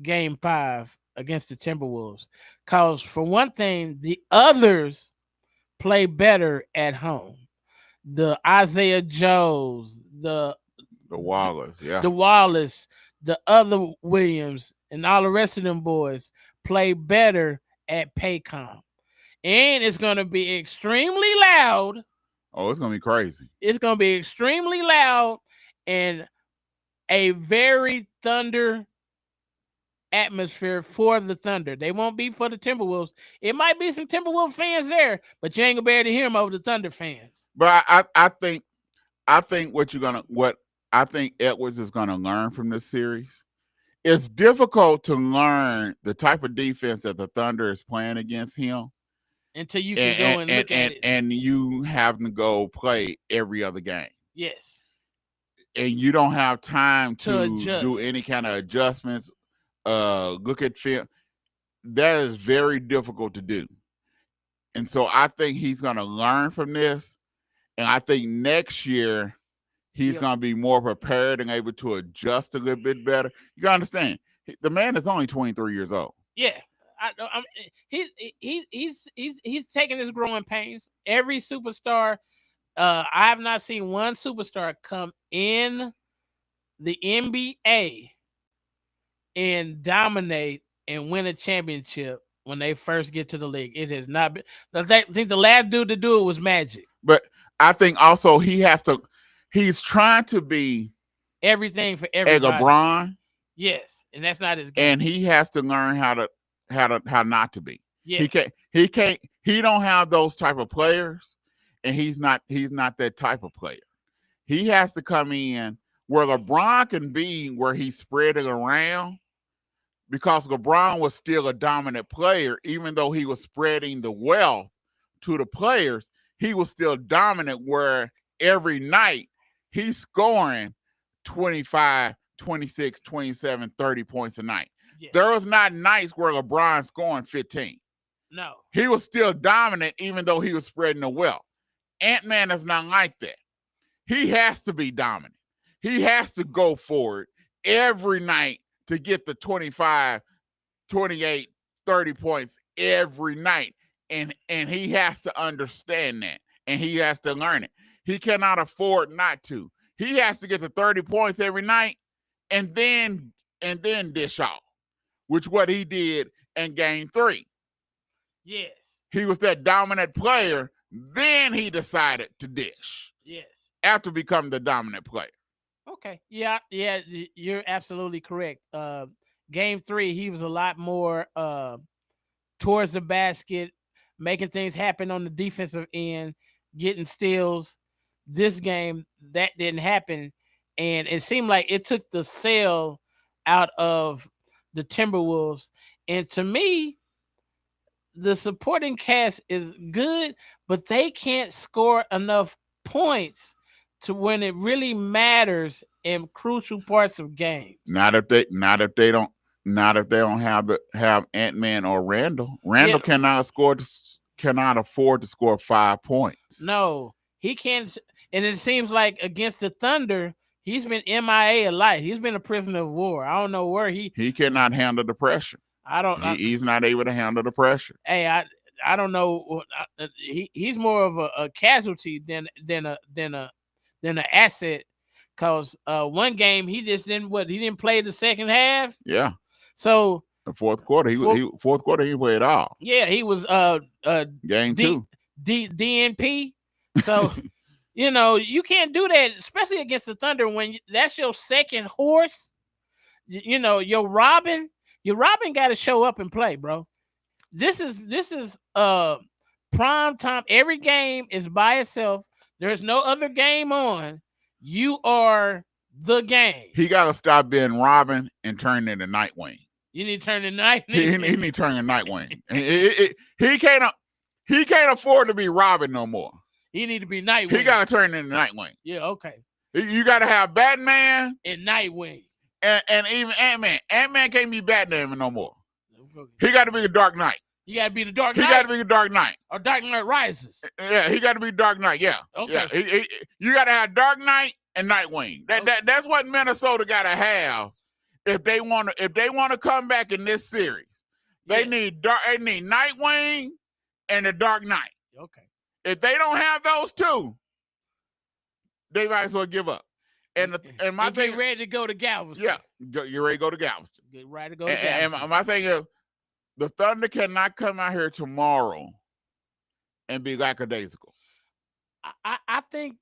Game 5 against the Timberwolves, because for one thing, the others play better at home. The Isaiah Joes, the Wallace, the other Williams, and all the rest of them boys play better at Paycom. And it's going to be extremely loud. Oh, it's going to be crazy. It's going to be extremely loud and a very Thunder atmosphere for the Thunder. They won't be for the Timberwolves. It might be some Timberwolves fans there, but you ain't gonna be able to hear them over the Thunder fans. But I think what I think Edwards is gonna learn from this series. It's difficult to learn the type of defense that the Thunder is playing against him until you can go and look at it. And you have to go play every other game. Yes. And you don't have time to adjust. Do any kind of adjustments. Look at film. That is very difficult to do. And so I think he's going to learn from this. And I think next year he's going to be more prepared and able to adjust a little bit better. You got to understand, the man is only 23 years old. Yeah. He's taking his growing pains. Every superstar, I have not seen one superstar come in the NBA and dominate and win a championship when they first get to the league. It has not been. I think the last dude to do it was Magic. But I think also he's trying to be everything for everybody. A LeBron. Yes, and that's not his game. And he has to learn how not to be. Yes. He don't have those type of players, and he's not that type of player. He has to come in where LeBron can be, where he's spreading around, because LeBron was still a dominant player, even though he was spreading the wealth to the players. He was still dominant, where every night he's scoring 25, 26, 27, 30 points a night. Yes. There was not nights where LeBron scoring 15. No. He was still dominant even though he was spreading the wealth. Ant-Man is not like that. He has to be dominant. He has to go for it every night to get the 25, 28, 30 points every night. And he has to understand that. And he has to learn it. He cannot afford not to. He has to get to 30 points every night and then dish off, which what he did in game 3. Yes. He was that dominant player. Then he decided to dish. Yes. After becoming the dominant player. Okay. Yeah. You're absolutely correct. Game 3, he was a lot more towards the basket, making things happen on the defensive end, getting steals. This game, that didn't happen. And it seemed like it took the sail out of the Timberwolves. And to me, the supporting cast is good, but they can't score enough points to when it really matters in crucial parts of games. Not if they don't have Ant-Man or Randall. Randall cannot afford to score 5 points. No, he can't. And it seems like against the Thunder, he's been MIA a lot. He's been a prisoner of war. I don't know where he cannot handle the pressure. He's not able to handle the pressure. Hey, I don't know. He's more of a casualty than an asset. Cause one game he just didn't he didn't play the second half. Yeah. So the fourth quarter he played all. Yeah, he was game 2 DNP. So you can't do that, especially against the Thunder when that's your second horse. Your Robin got to show up and play, bro. This is prime time. Every game is by itself. There's no other game on. You are the game. He got to stop being Robin and turn into Nightwing. You need to turn into Nightwing. He need to turn into Nightwing. He can't afford to be Robin no more. He need to be Nightwing. He got to turn into Nightwing. Yeah, okay. You got to have Batman and Nightwing. And even Ant-Man. Ant-Man can't be Batman no more. He got to be the Dark Knight. You got to be the Dark Knight. He got to be the Dark Knight. Or Dark Knight Rises. Yeah, he got to be Dark Knight. Yeah. Okay. Yeah. You got to have Dark Knight and Nightwing. That's what Minnesota got to have if they want to come back in this series. They need Nightwing and the Dark Knight. Okay. If they don't have those two, they might as well give up. And my thing, get ready to go to Galveston. Yeah, you're ready to go to Galveston. Get ready to go to Galveston. And my thing is, the Thunder cannot come out here tomorrow and be lackadaisical. I think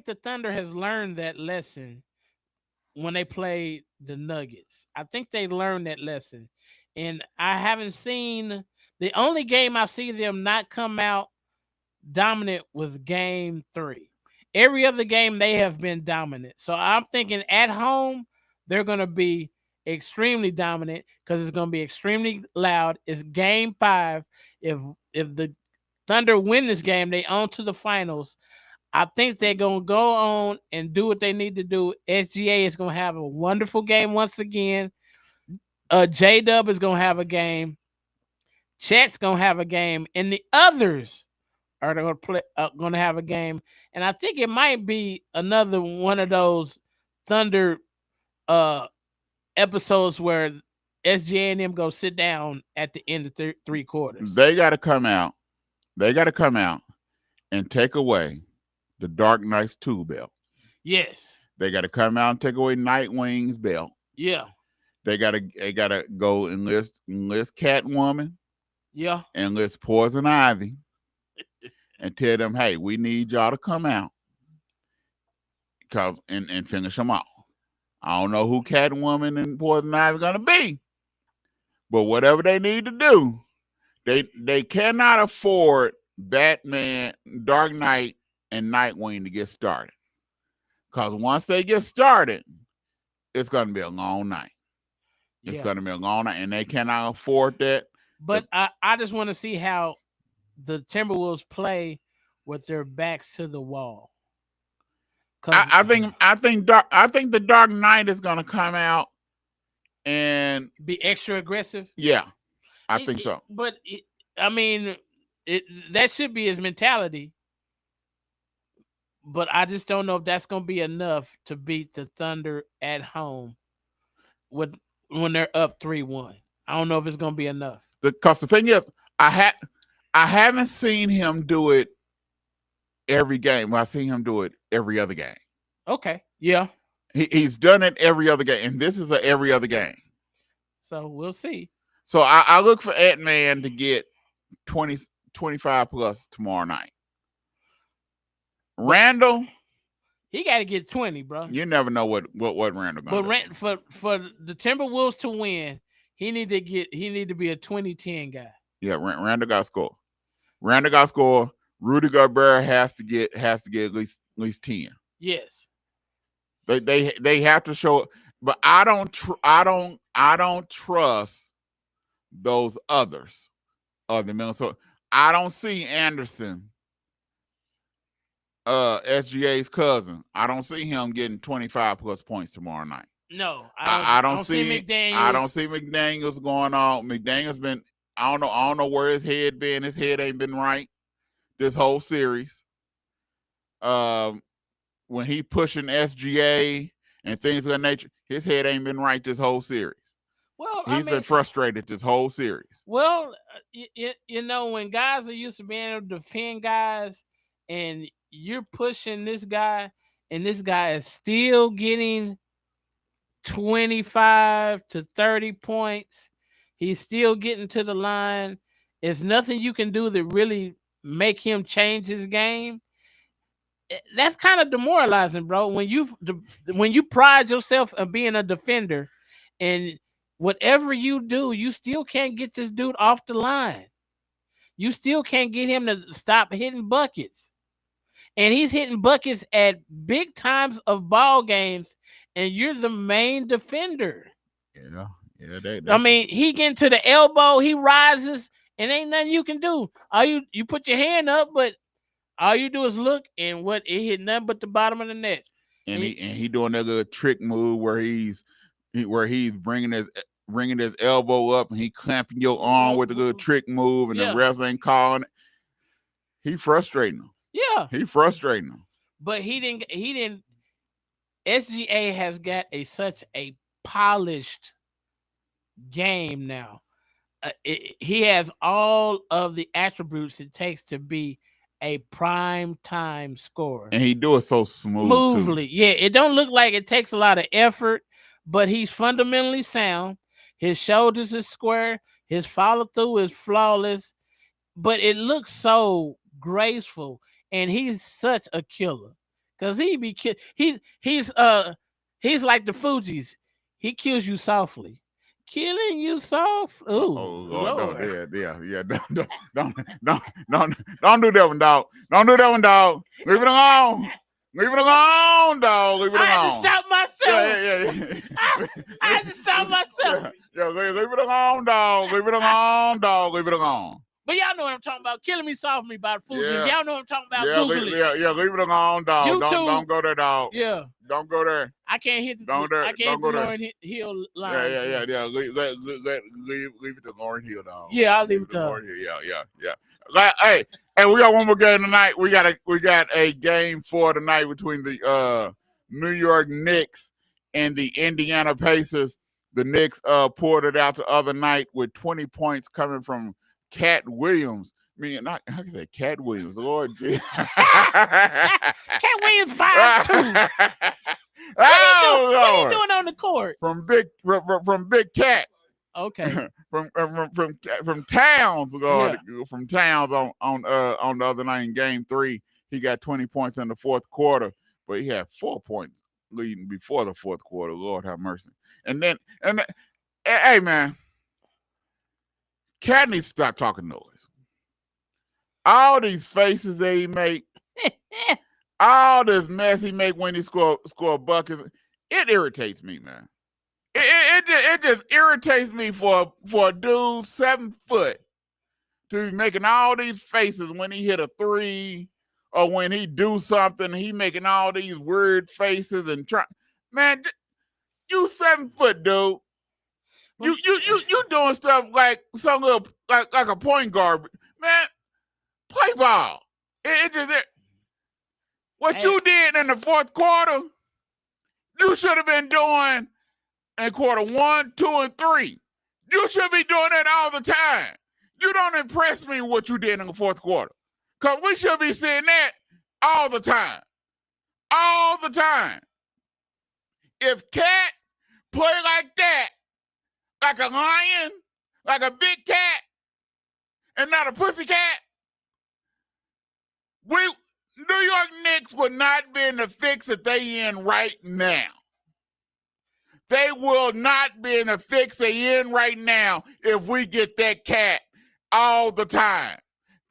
the Thunder has learned that lesson when they played the Nuggets. I think they learned that lesson, and I haven't seen the only game I've seen them not come out dominant was game 3. Every other game they have been dominant. So I'm thinking at home they're going to be extremely dominant because it's going to be extremely loud. It's game 5. If the Thunder win this game, they on to the finals. I think they're going to go on and do what they need to do. SGA is going to have a wonderful game once again. J-Dub is going to have a game. Chet's going to have a game. And the others are going to have a game. And I think it might be another one of those Thunder episodes where SGA and them go sit down at the end of 3 quarters. They got to come out. And take away the Dark Knight's 2 belt. Yes. They got to come out and take away Nightwing's belt. Yeah. They gotta go enlist Catwoman. Yeah. Enlist Poison Ivy. And tell them, hey, we need y'all to come out and finish them off. I don't know who Catwoman and Poison Ivy are gonna be, but whatever they need to do, they cannot afford Batman, Dark Knight, and Nightwing to get started. Because once they get started, it's gonna be a long night. It's gonna be a long night, and they cannot afford that. But I just want to see how the Timberwolves play with their backs to the wall. I think the Dark Knight is gonna come out and be extra aggressive. Yeah, I think so. But I mean, that should be his mentality. But I just don't know if that's gonna be enough to beat the Thunder at home when they're up 3-1. I don't know if it's gonna be enough. Because the thing is, I haven't seen him do it every game. Well, I've seen him do it every other game. Okay. Yeah. He's done it every other game, and this is every other game. So we'll see. So I look for Ant-Man to get 20, 25 plus tomorrow night. Randall, he got to get 20, bro. You never know what Randall gonna do. For the Timberwolves to win, he need to be a 20-10 guy. Yeah, Randall got to score. Randall got to score. Rudy Gobert has to get at least 10. Yes. They have to show, but I don't trust those others of the Minnesota. I don't see Anderson, SGA's cousin. I don't see him getting 25 plus points tomorrow night. No, I don't see McDaniels. I don't see McDaniels going on. McDaniels been I don't know where his head been. His head ain't been right this whole series. When he pushing SGA and things of that nature, his head ain't been right this whole series. Well, he's been frustrated this whole series. Well, when guys are used to being able to defend guys, and you're pushing this guy, and this guy is still getting 25 to 30 points, he's still getting to the line. There's nothing you can do to really make him change his game. That's kind of demoralizing, bro. When you pride yourself on being a defender, and whatever you do, you still can't get this dude off the line. You still can't get him to stop hitting buckets. And he's hitting buckets at big times of ball games, and you're the main defender. Yeah. I mean, he getting to the elbow, he rises, and ain't nothing you can do. You put your hand up, but all you do is look, and it hit nothing but the bottom of the net. And he doing that little trick move where he's bringing his elbow up and he clamping your arm with a little trick move, and the refs ain't calling it. He frustrating him. Yeah, he frustrating him. But he didn't. SGA has got such a polished game now. He has all of the attributes it takes to be a prime time scorer, and he do it so smoothly. Yeah, it don't look like it takes a lot of effort, but he's fundamentally sound. His shoulders is square. His follow through is flawless, but it looks so graceful, and he's such a killer because he's like the Fugees. He kills you softly. Killing you soft. Ooh, Lord. Yeah. Don't do that one, dog. Don't do that one, dog. Leave it alone. Leave it alone, dog. Leave it alone. I had to stop myself. Yeah. I had to stop myself. Yeah, leave it alone, dog. Leave it alone, dog. Leave it alone. But y'all know what I'm talking about. Killing me softly by the Fugees. Yeah. Y'all know what I'm talking about. Google it. Yeah, leave it alone, dog. Don't go there, dog. Yeah. Don't go there. I can't hit the Lauryn Hill line. Yeah. Leave it to Lauryn Hill, dog. Yeah, I'll leave it to Lauryn Hill. Yeah. Hey, we got one more game tonight. We got a game for tonight between the New York Knicks and the Indiana Pacers. The Knicks poured it out the other night with 20 points coming from Cat Williams. How can I say Cat Williams? Lord Jesus. Cat Williams 5'2". What are you doing on the court? From Big Cat. Okay. from Towns, Lord. Yeah. From Towns on the other night in Game 3. He got 20 points in the fourth quarter, but he had 4 points leading before the fourth quarter. Lord have mercy. And hey man, Cat needs to stop talking noise. All these faces that he make, all this mess he make when he score buckets, it irritates me, man. It just irritates me for a dude 7 foot to be making all these faces when he hit a 3 or when he do something, he making all these weird faces and try. Man, you 7 foot, dude. You doing stuff like some little like a point guard. Man, play ball. What you did in the fourth quarter, you should have been doing in quarter 1, 2, and 3. You should be doing that all the time. You don't impress me with what you did in the fourth quarter. Because we should be seeing that all the time. All the time. If Cat play like that, like a lion, like a big cat, and not a pussy cat, New York Knicks would not be in the fix that they in right now. They will not be in the fix they in right now if we get that Cat all the time.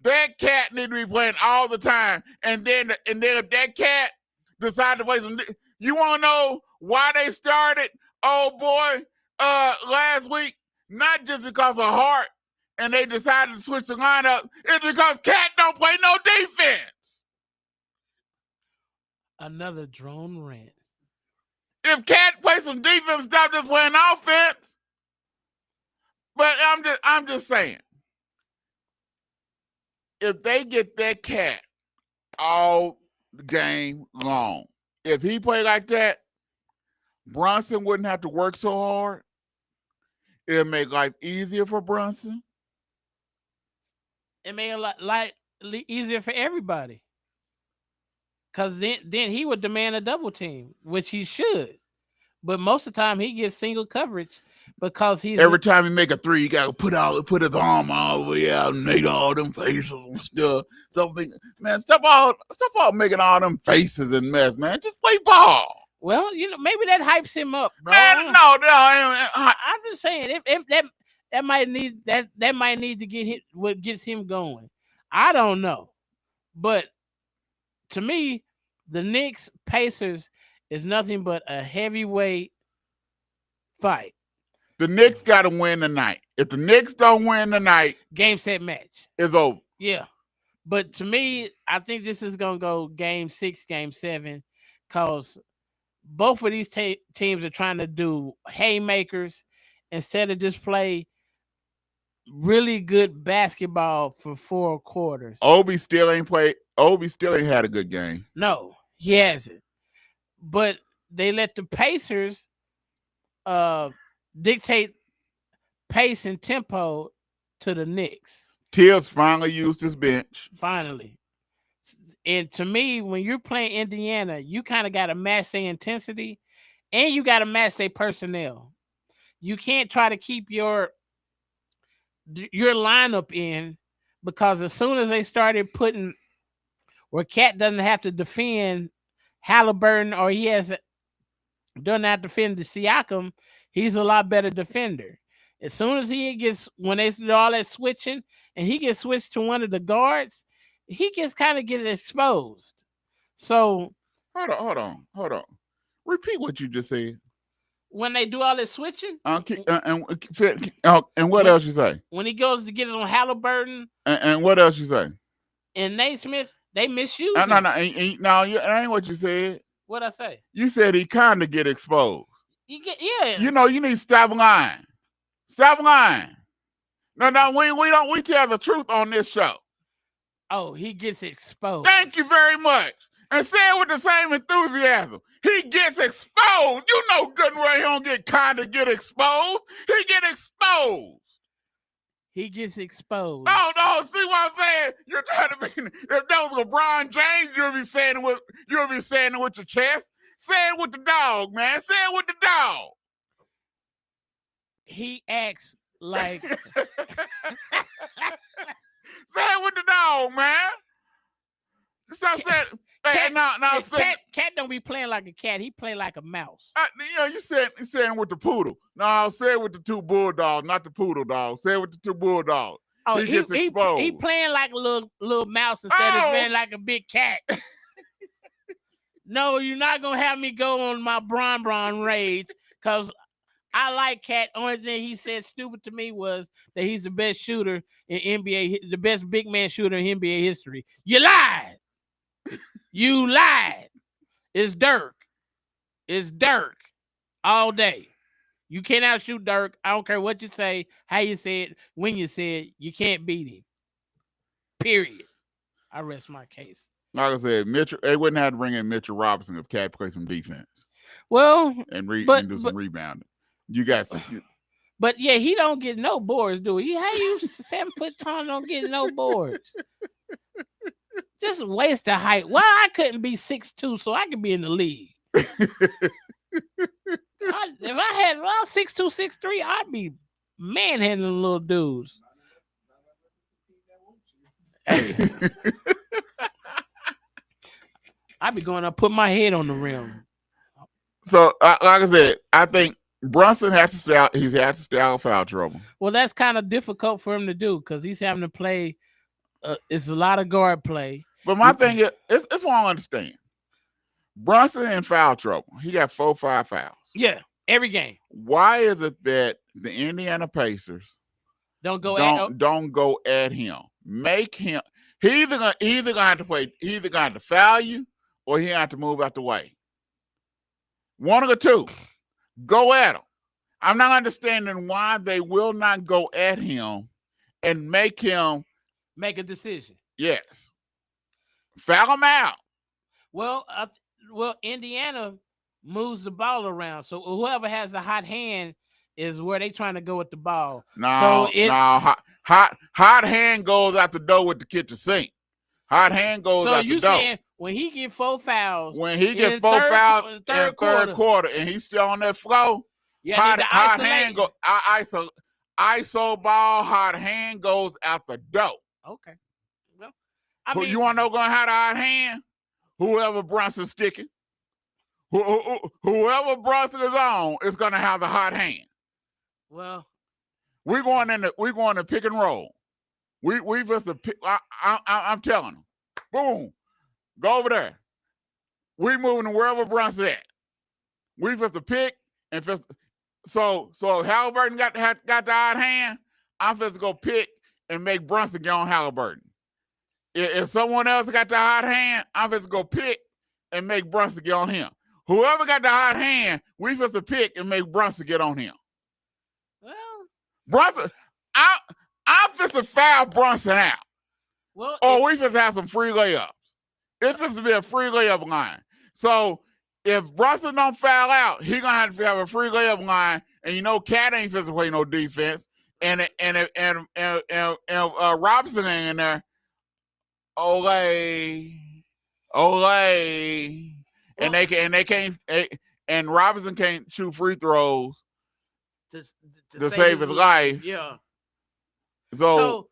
That Cat need to be playing all the time. And then if that Cat decide to play some, you want to know why they started, oh boy, last week? Not just because of Hart and they decided to switch the lineup. It's because Cat don't play no defense. Another drone rant. If Cat plays some defense, stop just playing offense. But I'm just saying, if they get that Cat all game long, if he play like that, Brunson wouldn't have to work so hard. It'll make life easier for Brunson. It made life easier for everybody. Because then he would demand a double team, which he should. But most of the time, he gets single coverage because he's... Every time he make a three, you got to put his arm all the way out and make all them faces and stuff. Man, stop all making all them faces and mess, man. Just play ball. Well, maybe that hypes him up, bro. Man, no. I'm just saying, if that might need to get hit. What gets him going? I don't know, but to me, the Knicks Pacers is nothing but a heavyweight fight. The Knicks got to win tonight. If the Knicks don't win tonight, game, set, match, it's over. Yeah, but to me, I think this is gonna go game 6, game 7, because both of these teams are trying to do haymakers instead of just play really good basketball for 4 quarters. Obi still ain't had a good game. No, he hasn't. But they let the Pacers dictate pace and tempo to the Knicks. Tibbs finally used his bench. Finally. And to me, when you're playing Indiana, you kind of got to match their intensity and you got to match their personnel. You can't try to keep your lineup in, because as soon as they started putting where Cat doesn't have to defend Halliburton, or he doesn't have to defend the Siakam, he's a lot better defender. As soon as when they do all that switching and he gets switched to one of the guards, he gets exposed. So hold on. Repeat what you just said. When they do all this switching, and what else you say? When he goes to get it on Halliburton, and what else you say? And Nate Smith, they misuse him. No, that ain't what you said. What'd I say? You said he kind of get exposed. Yeah. You need to stop lying. Stop lying. No, we tell the truth on this show. Oh, he gets exposed. Thank you very much. And say it with the same enthusiasm. He gets exposed. You know good and well he don't get exposed. He get exposed. He gets exposed. No, see what I'm saying? You're trying to be, if that was LeBron James, you'll be saying it with your chest. Say it with the dog, man. Say it with the dog. He acts like say it with the dog, man. Stop saying. Cat don't be playing like a cat. He play like a mouse. You saying with the poodle. No, say it with the 2 bulldogs, not the poodle dog. Say it with the 2 bulldogs. Oh, he gets exposed. He playing like a little mouse instead of playing like a big cat. No, you're not gonna have me go on my Bron rage, because I like Cat. Only thing he said stupid to me was that he's the best shooter in NBA, the best big man shooter in NBA history. You lied. You lied. It's Dirk. It's Dirk all day. You cannot shoot Dirk. I don't care what you say, how you say it, when you say it. You can't beat him. Period. I rest my case. Like I said, Mitchell, they wouldn't have to bring in Mitchell Robinson if Cat play some defense. Well, and do some rebounding. You got some. But yeah, he don't get no boards, do he? How you 7 foot tall don't get no boards? Just a waste of height. Well, I couldn't be 6'2", so I could be in the league. If I was 6'2", 6'3", I'd be manhandling little dudes. I'd be going up, put my head on the rim. So, like I said, I think Brunson has to stay out. He has to stay out of foul trouble. Well, that's kind of difficult for him to do because he's having to play. It's a lot of guard play. But my thing is, it's what I understand. Brunson in foul trouble. He got 4 or 5 fouls. Yeah, every game. Why is it that the Indiana Pacers don't go at him? Make him. He either gonna have to play. He either gonna have to foul you, or he have to move out the way. One of the two. Go at him. I'm not understanding why they will not go at him and make him make a decision. Yes. Foul him out. Well, Indiana moves the ball around, so whoever has a hot hand is where they trying to go with the ball. Hot hand goes out the door with the kitchen sink. Hot hand goes out the door. So you saying when he get 4 fouls, when he get 4 fouls in the third quarter, and he's still on that flow, hot hand go ISO ball. Hot hand goes out the door. Okay. Well, you want to know going to have the hot hand? Whoever Brunson sticking, whoever Brunson is on is going to have the hot hand. Well, we're going to pick and roll. We just I'm telling them, boom, go over there. We moving to wherever Brunson at. We just to pick and just so Halliburton got the hot hand. I'm just to go pick and make Brunson get on Halliburton. If someone else got the hot hand, I'm just to go pick and make Brunson get on him. Whoever got the hot hand, we just to pick and make Brunson get on him. Well, Brunson, I'm just to foul Brunson out. Well, we just have some free layups. It's just to be a free layup line. So if Brunson don't foul out, he gonna have to have a free layup line, and Cat ain't supposed to play no defense, and Robinson ain't in there. Olay, and they can't, and Robinson can't shoot free throws to save his life. Yeah. So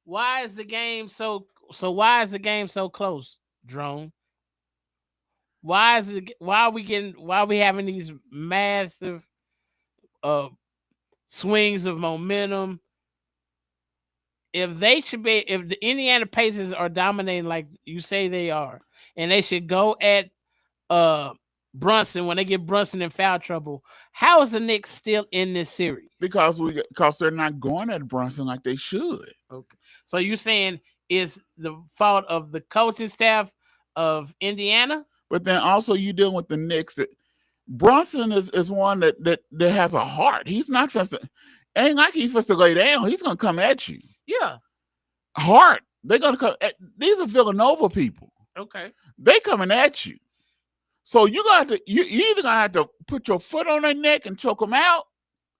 why is the game so close, Drone? Why are we having these massive swings of momentum? If the Indiana Pacers are dominating like you say they are, and they should go at Brunson when they get Brunson in foul trouble, how is the Knicks still in this series? Because they're not going at Brunson like they should. Okay. So you saying it's the fault of the coaching staff of Indiana? But then also you dealing with the Knicks. Brunson is one that has a heart. He's not just ain't like he's supposed to lay down. He's gonna come at you. Yeah. Heart. They're gonna come. These are Villanova people. Okay. They coming at you. So you either gonna have to put your foot on their neck and choke them out,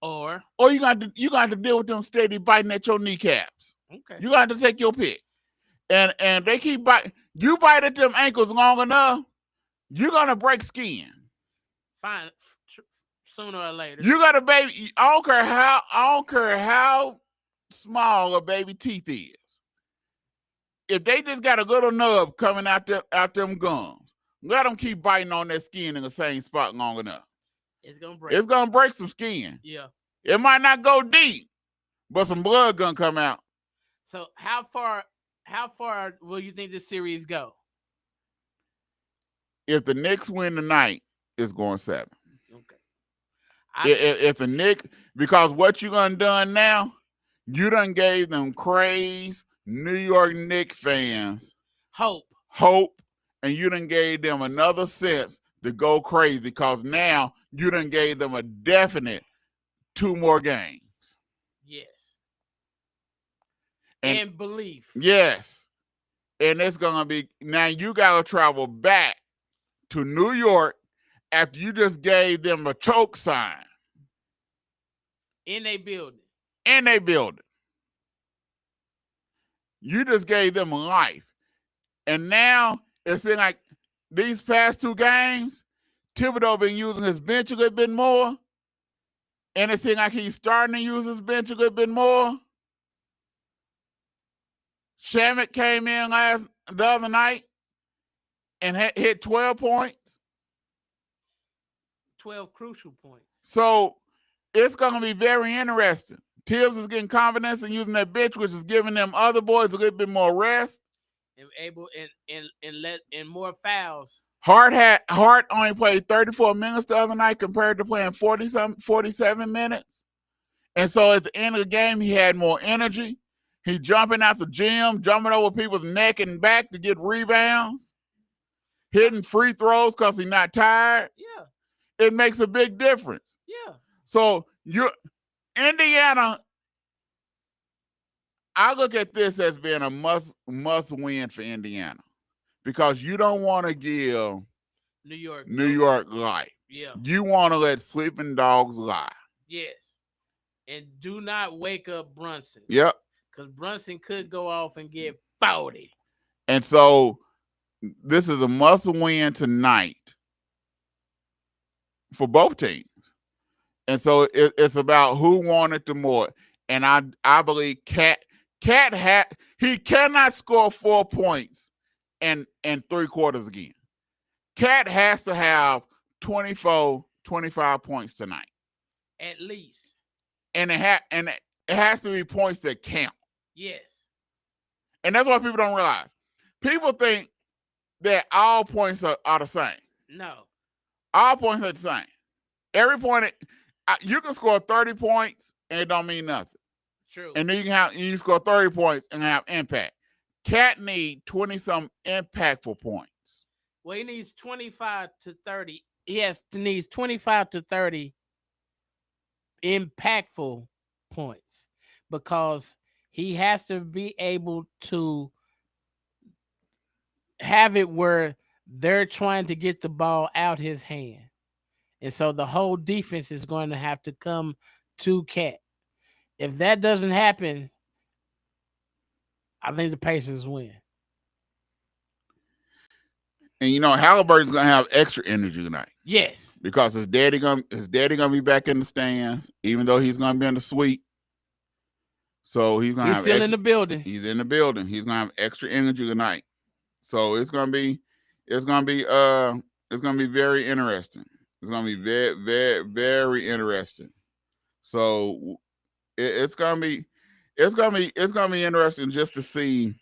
or you got to deal with them steady biting at your kneecaps. Okay. You got to take your pick, and they keep biting. You bite at them ankles long enough, you're gonna break skin. Fine, sooner or later. You got a baby. I don't care how small a baby teeth is. If they just got a little nub coming out them gums, let them keep biting on that skin in the same spot long enough. It's gonna break. It's gonna break some skin. Yeah. It might not go deep, but some blood gonna come out. So how far will you think this series go? If the Knicks win tonight, it's going 7. Okay. If the Knicks, because what you gonna done now, you done gave them crazy New York Knicks fans hope hope, and you done gave them another sense to go crazy because now you done gave them a definite 2 more games. Yes. And belief. Yes. And it's going to be, now you got to travel back to New York after you just gave them a choke sign. In their building. You just gave them life. And now it seems like these past 2 games, Thibodeau been using his bench a little bit more. And it seems like he's starting to use his bench a little bit more. Shamet came in the other night and hit 12 points. 12 crucial points. So it's going to be very interesting. Tibbs is getting confidence in using that bench, which is giving them other boys a little bit more rest. And more fouls. Hart only played 34 minutes the other night compared to playing 47 minutes. And so at the end of the game, he had more energy. He jumping out the gym, jumping over people's neck and back to get rebounds, hitting free throws because he's not tired. Yeah. It makes a big difference. Yeah. So Indiana, I look at this as being a must win for Indiana because you don't want to give New York life. Yeah. You want to let sleeping dogs lie. Yes. And do not wake up Brunson. Yep. Because Brunson could go off and get 40. And so this is a must win tonight for both teams. And so it's about who wanted the more. And I believe Cat he cannot score 4 points and 3 quarters again. Cat has to have 24, 25 points tonight. At least. And it has to be points that count. Yes. And that's what people don't realize. People think that all points are the same. No. All points are the same. Every point, you can score 30 points and it don't mean nothing. True. And then you can score 30 points and have impact. Cat need 20-some impactful points. Well, he needs 25 to 30. He needs 25 to 30 impactful points because he has to be able to have it where they're trying to get the ball out his hand. And so the whole defense is going to have to come to Cat. If that doesn't happen, I think the Pacers win. And Halliburton's gonna have extra energy tonight. Yes. Because his daddy gonna be back in the stands, even though he's gonna be in the suite. So he's still in the building. He's in the building. He's gonna have extra energy tonight. So it's gonna be very interesting. It's gonna be very, very, very interesting. So it's gonna be interesting just to see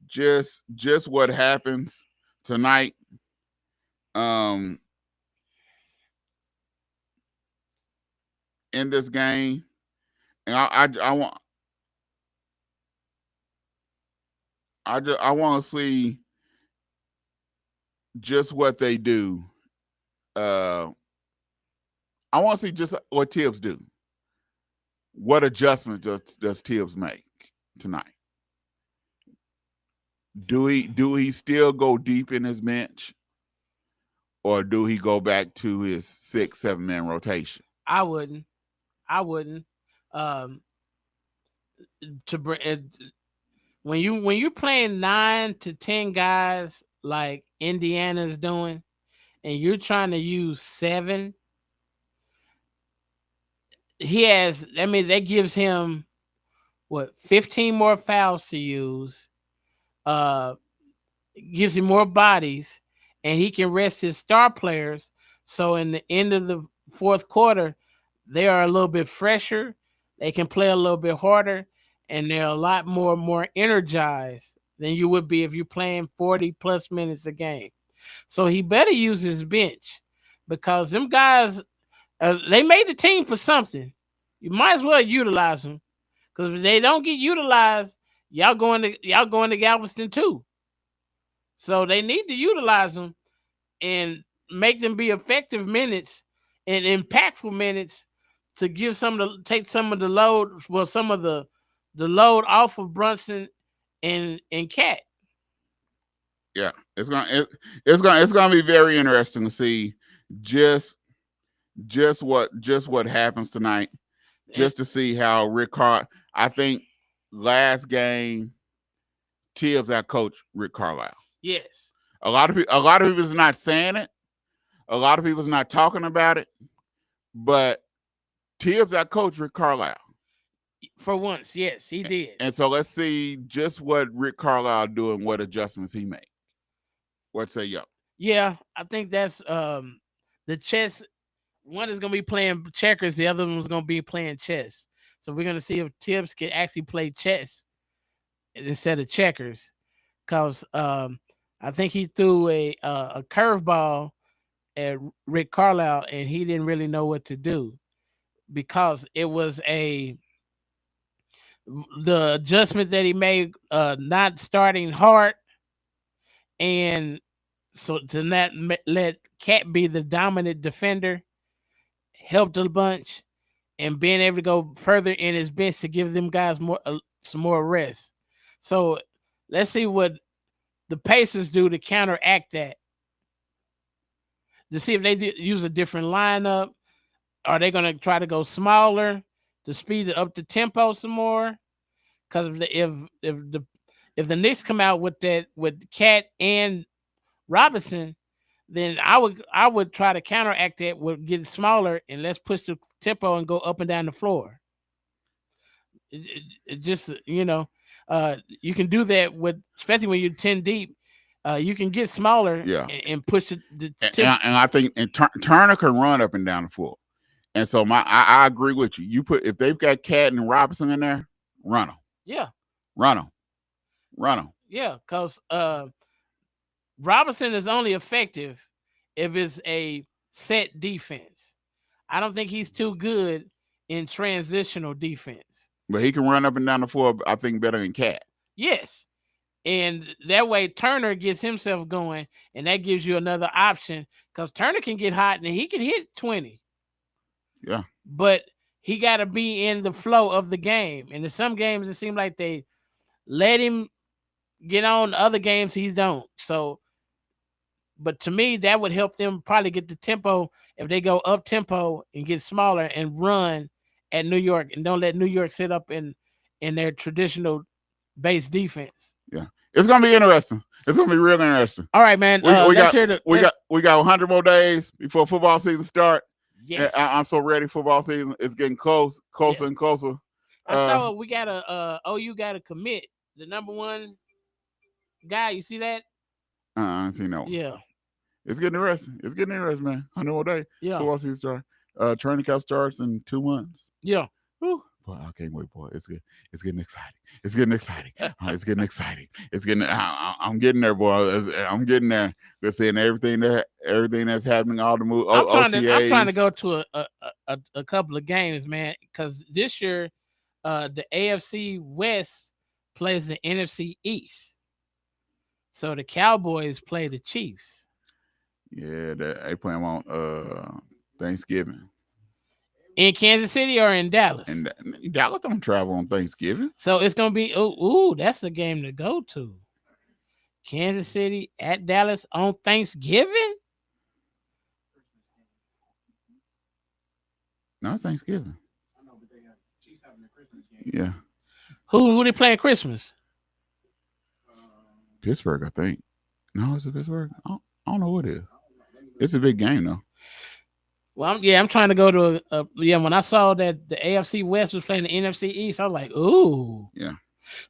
just what happens tonight. In this game, and I want to see just what they do. I want to see just what Tibbs do. What adjustments does Tibbs make tonight? Do he still go deep in his bench, or do he go back to his 6-7 man rotation? I wouldn't. When you're playing 9 to 10 guys like Indiana's doing, and you're trying to use 7, that gives him 15 more fouls to use, gives him more bodies, and he can rest his star players. So in the end of the fourth quarter, they are a little bit fresher. They can play a little bit harder, and they're a lot more energized than you would be if you're playing 40 plus minutes a game. So he better use his bench because them guys, they made the team for something. You might as well utilize them because if they don't get utilized, y'all going to Galveston too. So they need to utilize them and make them be effective minutes and impactful minutes to give take some of the load, some of the load off of Brunson and Cat. Yeah, it's gonna be very interesting to see just what happens tonight, just to see how Rick Carlisle. I think last game, Tibbs out coach Rick Carlisle. Yes, a lot of people is not saying it. A lot of people's not talking about it, but Tibbs out coach Rick Carlisle. For once, yes, he did. And so let's see just what Rick Carlisle do and what adjustments he made. What say y'all? Yeah, I think that's the chess. One is going to be playing checkers. The other one's going to be playing chess. So we're going to see if Tibbs can actually play chess instead of checkers. Because I think he threw a curveball at Rick Carlisle, and he didn't really know what to do because it was the adjustment that he made, not starting Hart, and so to not let Cat be the dominant defender helped a bunch, and being able to go further in his bench to give them guys some more rest. So let's see what the Pacers do to counteract that. To see if they use a different lineup. Are they going to try to go smaller to speed it up the tempo some more? Because if the Knicks come out with Cat and Robinson, then I would try to counteract that with getting smaller and let's push the tempo and go up and down the floor. It just you can do that especially when you're 10 deep. You can get smaller and push the tempo. And I think Turner can run up and down the floor. And so I agree with you. If they've got Cat and Robinson in there, run them. Yeah. Run them. Yeah, because Robinson is only effective if it's a set defense. I don't think he's too good in transitional defense. But he can run up and down the floor, I think, better than Cat. Yes. And that way Turner gets himself going, and that gives you another option because Turner can get hot and he can hit 20. Yeah. But he got to be in the flow of the game. And in some games, it seems like they let him get on. Other games, he don't. So, but to me, that would help them probably get the tempo if they go up tempo and get smaller and run at New York and don't let New York sit up in their traditional base defense. Yeah. It's going to be interesting. It's going to be real interesting. All right, man. We got 100 more days before football season start. Yes. I'm so ready. Football season. It's getting closer and closer. I saw we got OU got to commit the number one guy. You see that? I ain't seen that one. Yeah. It's getting interesting. Man. 100 more days. Yeah. Football season start. Training camp starts in 2 months. Yeah. Whew. Boy, I can't wait, boy. It's good. It's getting exciting. It's getting exciting. I'm getting there, boy. I'm getting there. We're seeing everything that's happening. All the moves. I'm trying to go to a couple of games, man, because this year, the AFC West plays the NFC East. So the Cowboys play the Chiefs. Yeah, they play them on Thanksgiving. In Kansas City or in Dallas? And Dallas don't travel on Thanksgiving. So it's going to be, that's a game to go to. Kansas City at Dallas on Thanksgiving? No, it's Thanksgiving. I know, but they have Chiefs having a Christmas game. Yeah. Who they playing Christmas? Pittsburgh, I think. No, is it Pittsburgh? I don't know what it is. It's a big game, though. Well, I'm trying to go to when I saw that the AFC West was playing the NFC East, I was like, ooh. Yeah.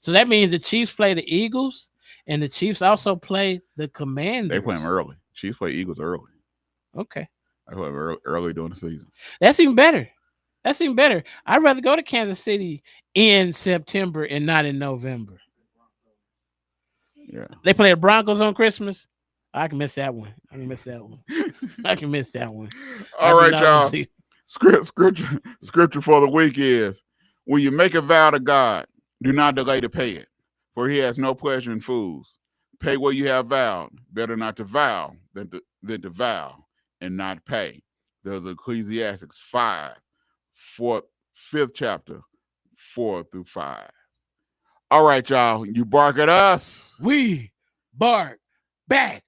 So that means the Chiefs play the Eagles, and the Chiefs also play the Commanders. They play them early. Chiefs play Eagles early. Okay. They play them early during the season. That's even better. I'd rather go to Kansas City in September and not in November. Yeah. They play the Broncos on Christmas. I can miss that one. All right, y'all. Scripture for the week is, when you make a vow to God, do not delay to pay it, for he has no pleasure in fools. Pay what you have vowed. Better not to vow than to vow and not pay. There's Ecclesiastes 5th chapter, 4 through 5. All right, y'all. You bark at us. We bark back.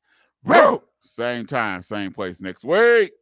Same time, same place next week.